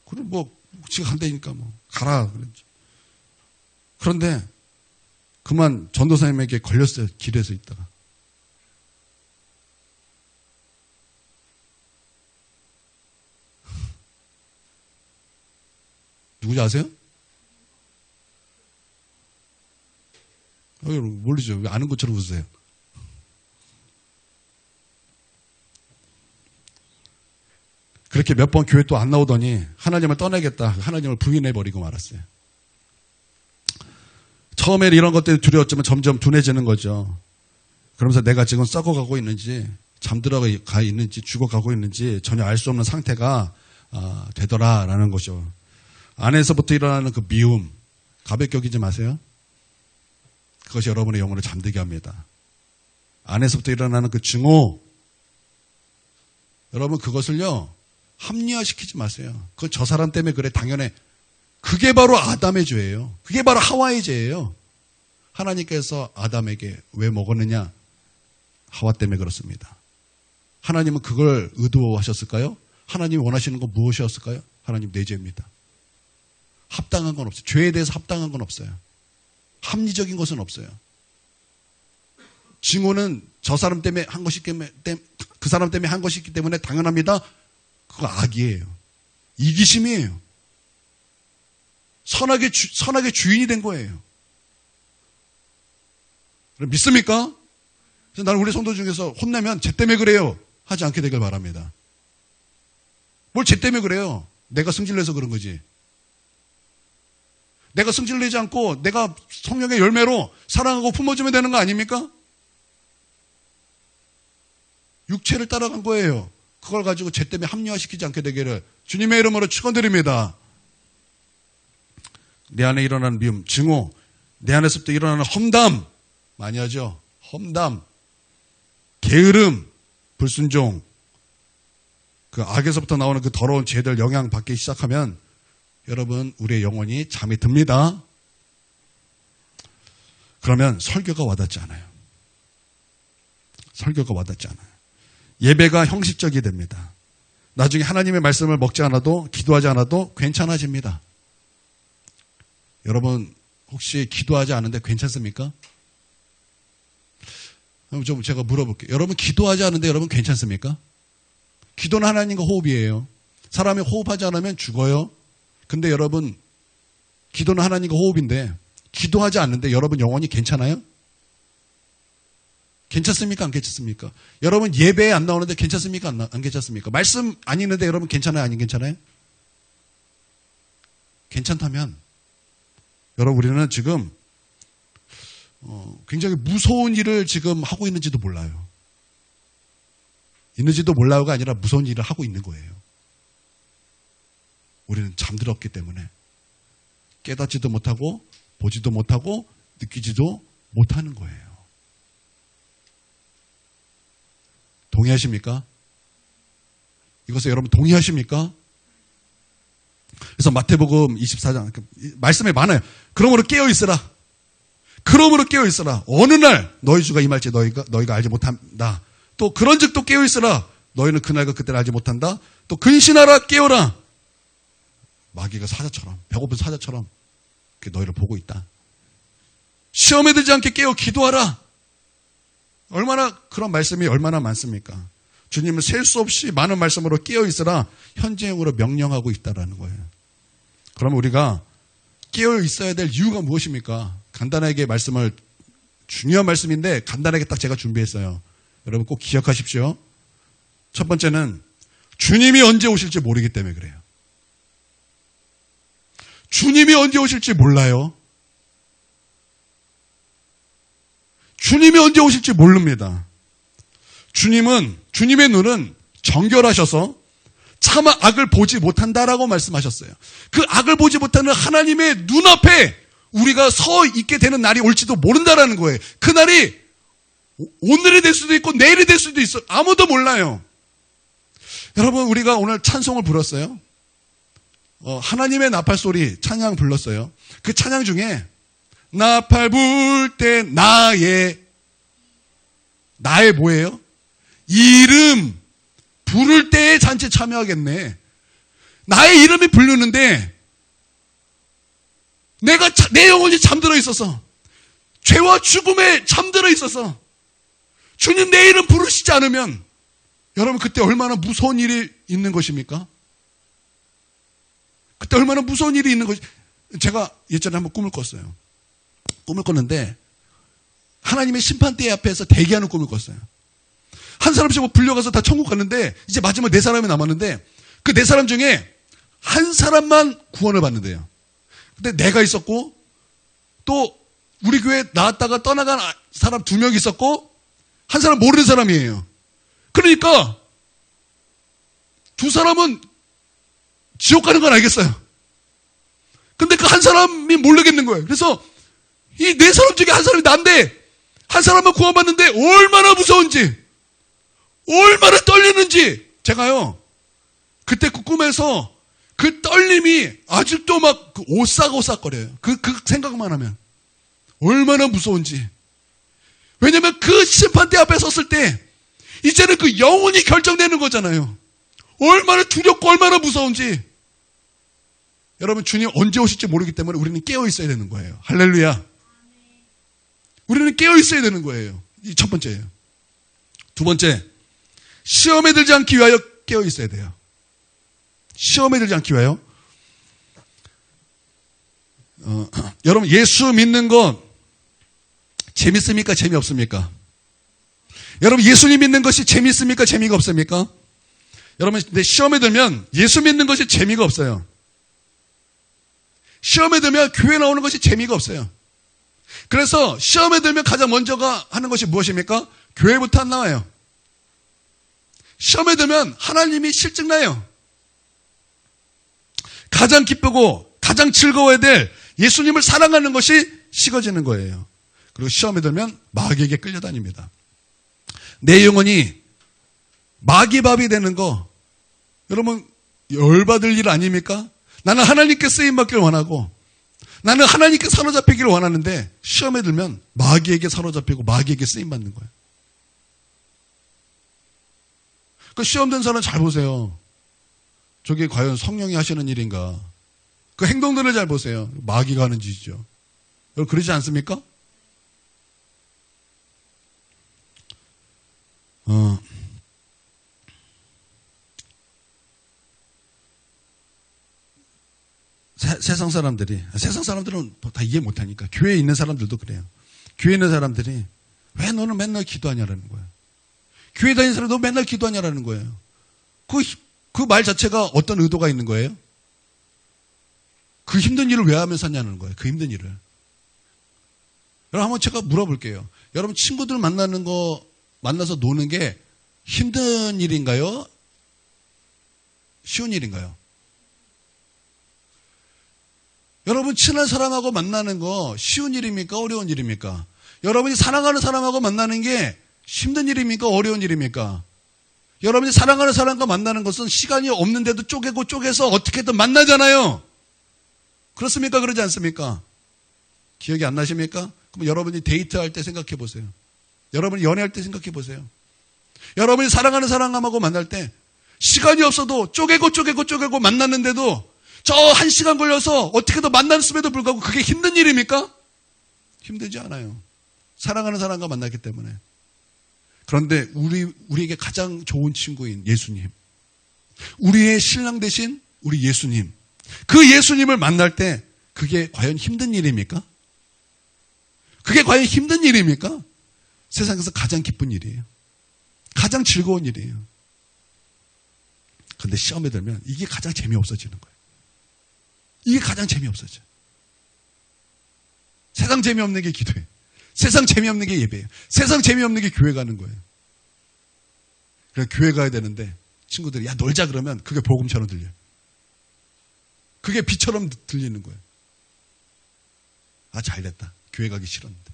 그럼 뭐 지가 간다니까 뭐 가라 그랬지. 그런데 그만 전도사님에게 걸렸어요. 길에서 있다가. 누구지 아세요? 모르죠. 왜 아는 것처럼 웃으세요? 그렇게 몇 번 교회 또 안 나오더니 하나님을 떠나겠다. 하나님을 부인해버리고 말았어요. 처음에 이런 것들이 두려웠지만 점점 둔해지는 거죠. 그러면서 내가 지금 썩어가고 있는지 잠들어가 있는지 죽어가고 있는지 전혀 알 수 없는 상태가 되더라라는 거죠. 안에서부터 일어나는 그 미움, 가볍게 여기지 마세요. 그것이 여러분의 영혼을 잠들게 합니다. 안에서부터 일어나는 그 증오, 여러분 그것을요 합리화시키지 마세요. 그건 저 사람 때문에 그래 당연해. 그게 바로 아담의 죄예요. 그게 바로 하와의 죄예요. 하나님께서 아담에게 왜 먹었느냐? 하와 때문에 그렇습니다. 하나님은 그걸 의도하셨을까요? 하나님이 원하시는 건 무엇이었을까요? 하나님 내 죄입니다. 합당한 건 없어요. 죄에 대해서 합당한 건 없어요. 합리적인 것은 없어요. 증오는 저 사람 때문에 한 것이기 때문에 그 사람 때문에 한 것이기 때문에 당연합니다. 그거 악이에요. 이기심이에요. 선악의 주인이 된 거예요. 믿습니까? 그래서 나는 우리 성도 중에서 혼내면 쟤 때문에 그래요 하지 않게 되길 바랍니다. 뭘 쟤 때문에 그래요? 내가 승질내서 그런 거지. 내가 승질내지 않고 내가 성령의 열매로 사랑하고 품어주면 되는 거 아닙니까? 육체를 따라간 거예요. 그걸 가지고 쟤 때문에 합리화시키지 않게 되기를 주님의 이름으로 축원드립니다. 내 안에 일어나는 미움, 증오, 내 안에서부터 일어나는 험담 많이 하죠. 험담, 게으름, 불순종, 그 악에서부터 나오는 그 더러운 죄들 영향받기 시작하면 여러분 우리의 영혼이 잠이 듭니다. 그러면 설교가 와닿지 않아요. 설교가 와닿지 않아요. 예배가 형식적이 됩니다. 나중에 하나님의 말씀을 먹지 않아도 기도하지 않아도 괜찮아집니다. 여러분 혹시 기도하지 않은데 괜찮습니까? 좀 제가 물어볼게요. 여러분 기도하지 않은데 여러분 괜찮습니까? 기도는 하나님과 호흡이에요. 사람이 호흡하지 않으면 죽어요. 근데 여러분 기도는 하나님과 호흡인데 기도하지 않는데 여러분 영혼이 괜찮아요? 괜찮습니까? 안 괜찮습니까? 여러분 예배에 안 나오는데 괜찮습니까? 안 괜찮습니까? 말씀 안 읽는데 여러분 괜찮아요? 안 괜찮아요? 괜찮다면 여러분 우리는 지금 굉장히 무서운 일을 지금 하고 있는지도 몰라요. 있는지도 몰라요가 아니라 무서운 일을 하고 있는 거예요. 우리는 잠들었기 때문에 깨닫지도 못하고 보지도 못하고 느끼지도 못하는 거예요. 동의하십니까? 이것에 여러분 동의하십니까? 그래서 마태복음 24장 말씀에 많아요. 그러므로 깨어있으라. 그러므로 깨어있으라. 어느 날 너희 주가 임할지 너희가 알지 못한다. 또 그런즉 또 깨어있으라. 너희는 그날과 그때를 알지 못한다. 또 근신하라. 깨어라. 마귀가 사자처럼, 배고픈 사자처럼 너희를 보고 있다. 시험에 들지 않게 깨어 기도하라. 얼마나 그런 말씀이 얼마나 많습니까? 주님은 셀 수 없이 많은 말씀으로 깨어있으라 현재형으로 명령하고 있다라는 거예요. 그러면 우리가 깨어 있어야 될 이유가 무엇입니까? 간단하게 말씀을, 중요한 말씀인데 간단하게 딱 제가 준비했어요. 여러분 꼭 기억하십시오. 첫 번째는 주님이 언제 오실지 모르기 때문에 그래요. 주님이 언제 오실지 몰라요. 주님이 언제 오실지 모릅니다. 주님의 눈은 정결하셔서 차마 악을 보지 못한다라고 말씀하셨어요. 그 악을 보지 못하는 하나님의 눈앞에 우리가 서 있게 되는 날이 올지도 모른다라는 거예요. 그 날이 오늘이 될 수도 있고 내일이 될 수도 있어요. 아무도 몰라요. 여러분, 우리가 오늘 찬송을 불렀어요. 하나님의 나팔 소리 찬양 불렀어요. 그 찬양 중에 나팔 불 때 나의 뭐예요? 이름 부를 때에 잔치에 참여하겠네. 나의 이름이 부르는데 내 영혼이 잠들어 있어서, 죄와 죽음에 잠들어 있어서 주님 내 이름 부르시지 않으면 여러분 그때 얼마나 무서운 일이 있는 것입니까? 그때 얼마나 무서운 일이 있는 것이. 제가 예전에 한번 꿈을 꿨어요. 꿈을 꿨는데 하나님의 심판대 앞에서 대기하는 꿈을 꿨어요. 한 사람씩 불려가서 다 천국 갔는데 이제 마지막 4사람이 남았는데 그 4사람 중에 한 사람만 구원을 받는데요. 근데 내가 있었고 또 우리 교회 나왔다가 떠나간 사람 2명 있었고 한 사람 모르는 사람이에요. 그러니까 2사람은 지옥 가는 건 알겠어요. 근데 그 한 사람이 모르겠는 거예요. 그래서 이 4사람 중에 한 사람이 난데 한 사람만 구원받는데 얼마나 무서운지, 얼마나 떨리는지 제가요 그때 그 꿈에서 그 떨림이 아직도 막 오싹오싹거려요. 그 생각만 하면 얼마나 무서운지. 왜냐면 그 심판대 앞에 섰을 때 이제는 그 영혼이 결정되는 거잖아요. 얼마나 두렵고 얼마나 무서운지. 여러분, 주님 언제 오실지 모르기 때문에 우리는 깨어 있어야 되는 거예요. 할렐루야. 우리는 깨어 있어야 되는 거예요. 이 첫 번째예요. 두 번째, 시험에 들지 않기 위하여 깨어 있어야 돼요. 시험에 들지 않기 위하여. 여러분, 예수 믿는 건 재밌습니까? 재미없습니까? 여러분, 예수님 믿는 것이 재밌습니까? 재미가 없습니까? 여러분, 근데 시험에 들면 예수 믿는 것이 재미가 없어요. 시험에 들면 교회 나오는 것이 재미가 없어요. 그래서 시험에 들면 가장 먼저가 하는 것이 무엇입니까? 교회부터 안 나와요. 시험에 들면 하나님이 실증나요. 가장 기쁘고 가장 즐거워야 될 예수님을 사랑하는 것이 식어지는 거예요. 그리고 시험에 들면 마귀에게 끌려다닙니다. 내 영혼이 마귀밥이 되는 거, 여러분 열받을 일 아닙니까? 나는 하나님께 쓰임받기를 원하고 나는 하나님께 사로잡히기를 원하는데 시험에 들면 마귀에게 사로잡히고 마귀에게 쓰임받는 거예요. 그 시험 든 사람 잘 보세요. 저게 과연 성령이 하시는 일인가? 그 행동들을 잘 보세요. 마귀가 하는 짓이죠. 여러분 그러지 않습니까? 세상 사람들은 다 이해 못하니까. 교회에 있는 사람들도 그래요. 교회에 있는 사람들이 왜 너는 맨날 기도하냐라는 거예요. 교회 다니는 사람이 너 맨날 기도하냐라는 거예요. 그 말 자체가 어떤 의도가 있는 거예요? 그 힘든 일을 왜 하면서 사냐는 거예요. 그 힘든 일을. 여러분 한번 제가 물어볼게요. 여러분 친구들 만나서 노는 게 힘든 일인가요? 쉬운 일인가요? 여러분 친한 사람하고 만나는 거 쉬운 일입니까? 어려운 일입니까? 여러분이 사랑하는 사람하고 만나는 게 힘든 일입니까? 어려운 일입니까? 여러분이 사랑하는 사람과 만나는 것은 시간이 없는데도 쪼개서 어떻게든 만나잖아요. 그렇습니까? 그러지 않습니까? 기억이 안 나십니까? 그럼 여러분이 데이트할 때 생각해 보세요. 여러분이 연애할 때 생각해 보세요. 여러분이 사랑하는 사람하고 만날 때 시간이 없어도 쪼개고 만났는데도 저 1시간 걸려서 어떻게든 만났음에도 불구하고 그게 힘든 일입니까? 힘들지 않아요. 사랑하는 사람과 만났기 때문에. 그런데 우리에게 가장 좋은 친구인 예수님, 우리의 신랑 되신 우리 예수님, 그 예수님을 만날 때 그게 과연 힘든 일입니까? 그게 과연 힘든 일입니까? 세상에서 가장 기쁜 일이에요. 가장 즐거운 일이에요. 그런데 시험에 들면 이게 가장 재미없어지는 거예요. 이게 가장 재미없어져요. 세상 재미없는 게 기도예요. 세상 재미없는 게 예배예요. 세상 재미없는 게 교회 가는 거예요. 그래서 교회 가야 되는데 친구들이 야 놀자 그러면 그게 복음처럼 들려요. 그게 비처럼 들리는 거예요. 아 잘됐다. 교회 가기 싫었는데.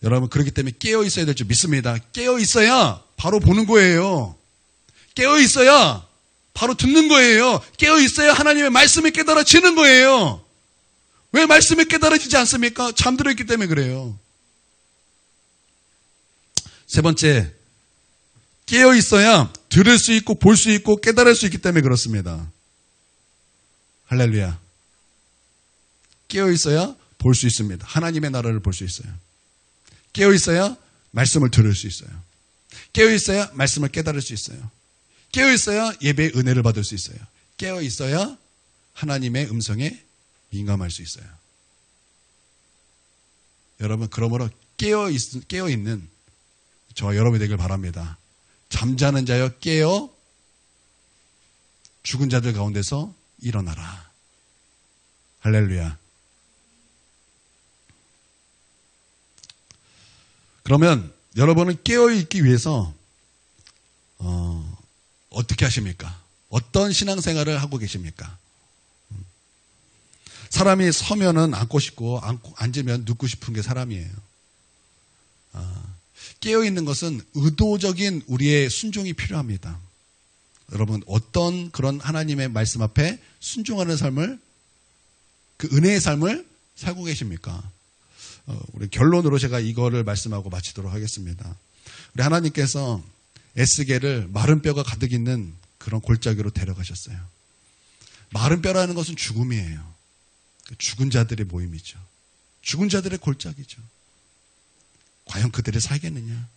여러분 그렇기 때문에 깨어 있어야 될 줄 믿습니다. 깨어 있어야 바로 보는 거예요. 깨어 있어야 바로 듣는 거예요. 깨어 있어야 하나님의 말씀이 깨달아지는 거예요. 왜 말씀이 깨달아지지 않습니까? 잠들어 있기 때문에 그래요. 세 번째, 깨어 있어야 들을 수 있고 볼 수 있고 깨달을 수 있기 때문에 그렇습니다. 할렐루야. 깨어 있어야 볼 수 있습니다. 하나님의 나라를 볼 수 있어요. 깨어 있어야 말씀을 들을 수 있어요. 깨어 있어야 말씀을 깨달을 수 있어요. 깨어 있어야 예배의 은혜를 받을 수 있어요. 깨어 있어야 하나님의 음성에 민감할 수 있어요. 여러분 그러므로 깨어 있는 저와 여러분이 되길 바랍니다. 잠자는 자여 깨어 죽은 자들 가운데서 일어나라. 할렐루야. 그러면 여러분은 깨어있기 위해서 어떻게 하십니까? 어떤 신앙생활을 하고 계십니까? 사람이 서면은 앉고 싶고 앉으면 눕고 싶은 게 사람이에요. 깨어있는 것은 의도적인 우리의 순종이 필요합니다. 여러분 어떤 그런 하나님의 말씀 앞에 순종하는 삶을 그 은혜의 삶을 살고 계십니까? 우리 결론으로 제가 이거를 말씀하고 마치도록 하겠습니다. 우리 하나님께서 에스겔을 마른 뼈가 가득 있는 그런 골짜기로 데려가셨어요. 마른 뼈라는 것은 죽음이에요. 죽은 자들의 모임이죠. 죽은 자들의 골짜기죠. 과연 그들이 살겠느냐?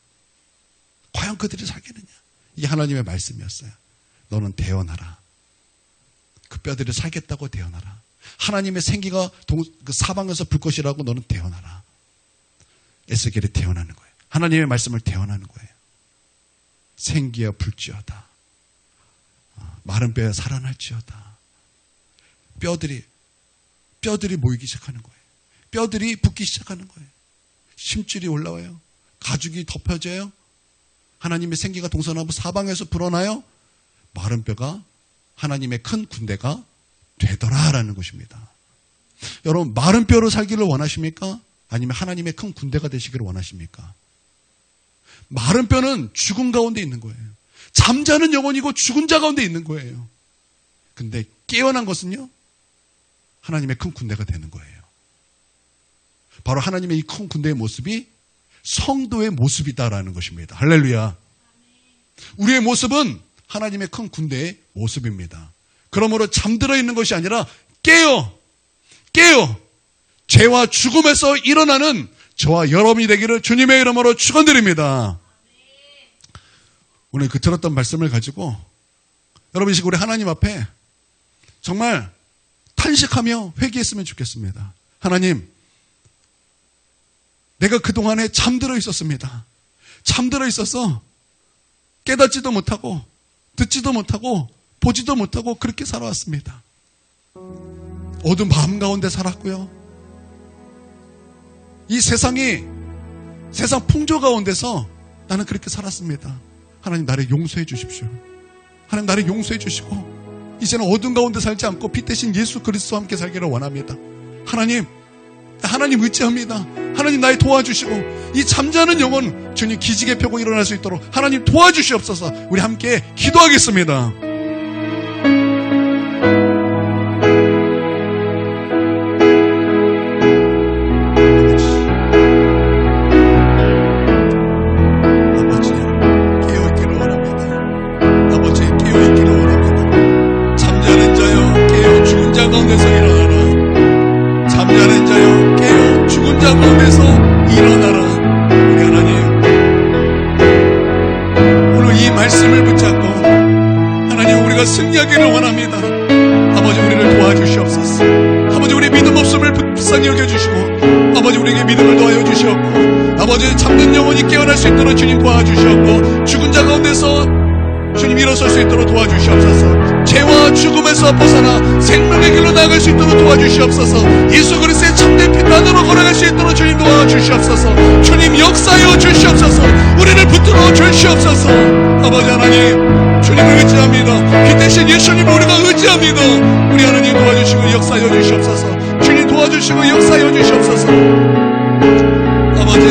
과연 그들이 살겠느냐? 이게 하나님의 말씀이었어요. 너는 대언하라. 그 뼈들이 살겠다고 대언하라. 하나님의 생기가 그 사방에서 불 것이라고 너는 대언하라. 에스겔이 대언하는 거예요. 하나님의 말씀을 대언하는 거예요. 생기여 불지어다. 마른 뼈에 살아날지어다. 뼈들이 모이기 시작하는 거예요. 뼈들이 붙기 시작하는 거예요. 심줄이 올라와요. 가죽이 덮여져요. 하나님의 생기가 동서남북 사방에서 불어나요. 마른 뼈가 하나님의 큰 군대가 되더라라는 것입니다. 여러분 마른 뼈로 살기를 원하십니까? 아니면 하나님의 큰 군대가 되시기를 원하십니까? 마른 뼈는 죽음 가운데 있는 거예요. 잠자는 영혼이고 죽은 자 가운데 있는 거예요. 근데 깨어난 것은요, 하나님의 큰 군대가 되는 거예요. 바로 하나님의 이 큰 군대의 모습이 성도의 모습이다라는 것입니다. 할렐루야. 우리의 모습은 하나님의 큰 군대의 모습입니다. 그러므로 잠들어 있는 것이 아니라 깨어 죄와 죽음에서 일어나는 저와 여러분이 되기를 주님의 이름으로 축원드립니다. 오늘 그 들었던 말씀을 가지고 여러분 이 시간 우리 하나님 앞에 정말 탄식하며 회개했으면 좋겠습니다. 하나님, 내가 그동안에 잠들어 있었습니다. 잠들어 있어서 깨닫지도 못하고 듣지도 못하고 보지도 못하고 그렇게 살아왔습니다. 어두운 밤 가운데 살았고요. 이 세상 풍조 가운데서 나는 그렇게 살았습니다. 하나님 나를 용서해 주십시오. 하나님 나를 용서해 주시고 이제는 어두운 가운데 살지 않고 빛 대신 예수 그리스도와 함께 살기를 원합니다. 하나님 하나님 의지합니다. 하나님 나의 도와주시고 이 잠자는 영혼 주님 기지개 펴고 일어날 수 있도록 하나님 도와주시옵소서. 우리 함께 기도하겠습니다. 가운데서 일어나라. 잠자는 자여 깨어 죽은 자 가운데서 일어나라. 우리 하나님 오늘 이 말씀을 붙잡고 하나님 우리가 승리하기를 원합니다. 아버지 우리를 도와주시옵소서. 아버지 우리 믿음 없음을 불쌍히 여겨주시고 아버지 우리에게 믿음을 더하여 주시옵고 아버지 잠든 영혼이 깨어날 수 있도록 주님 도와주시옵고 죽은 자 가운데서 주님 일어설 수 있도록 도와주시옵소서. 죄와 죽음에서 벗어나 생명의 길로 나아갈 수 있도록 도와주시옵소서. 예수 그리스도의 참된 빛만으로 걸어갈 수 있도록 주님 도와주시옵소서. 주님 역사하여 주시옵소서. 우리를 붙들어 주시옵소서. 아버지 하나님 주님을 의지합니다. 그 대신 예수님을 우리가 의지합니다. 우리 하나님 도와주시고 역사하여 주시옵소서. 주님 도와주시고 역사하여 주시옵소서. 아버지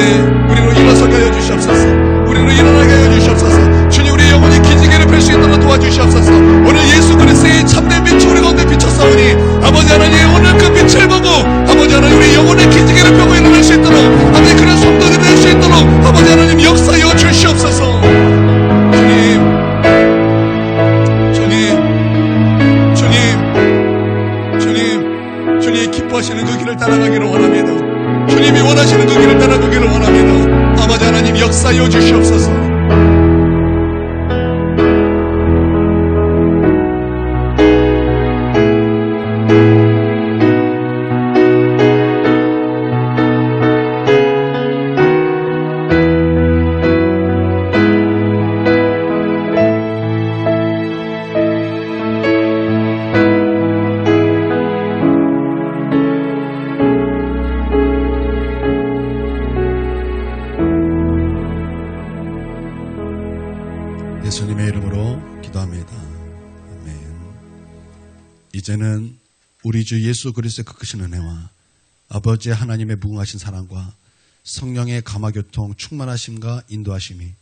우리로 일어서게 하여 주시옵소서. 우리로 일어나게 하여 주시옵소서. 주님 우리의 영혼이 기지개를 펼 수 있도록 도와주시옵소서. 오늘 예수 그리스도의 참된 빛이 우리 가운데 비쳤사오니 아버지 하나님 오늘 그 빛을 보고 아버지 하나님 우리 영혼의 기지개를 펴고 일어날 수 있도록 아버지 그런 성도들이 될 수 있도록 아버지 하나님 역사하여 주시옵소서. 주님 기뻐하시는 그 길을 따라가기를 원합니다. 주님이 원하시는 그 길을 따라가기를 원합니다. 아버지 하나님 역사하여 주시옵소서. 예수님의 이름으로 기도합니다. 아멘. 이제는 우리 주 예수 그리스도의 그 크신 은혜와 아버지 하나님의 무궁하신 사랑과 성령의 감화교통 충만하심과 인도하심이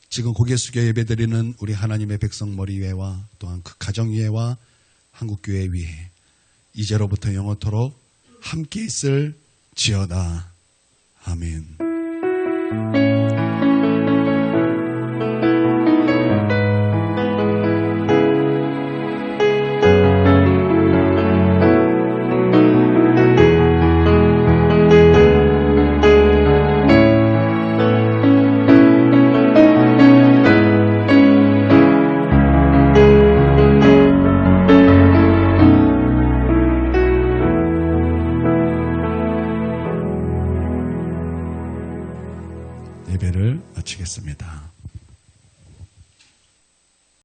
지금 고개 숙여 예배드리는 우리 하나님의 백성 머리 위에와 또한 그 가정 위에와 한국교회 위에 이제로부터 영원토록 함께 있을지어다. 아멘. 예배를 마치겠습니다.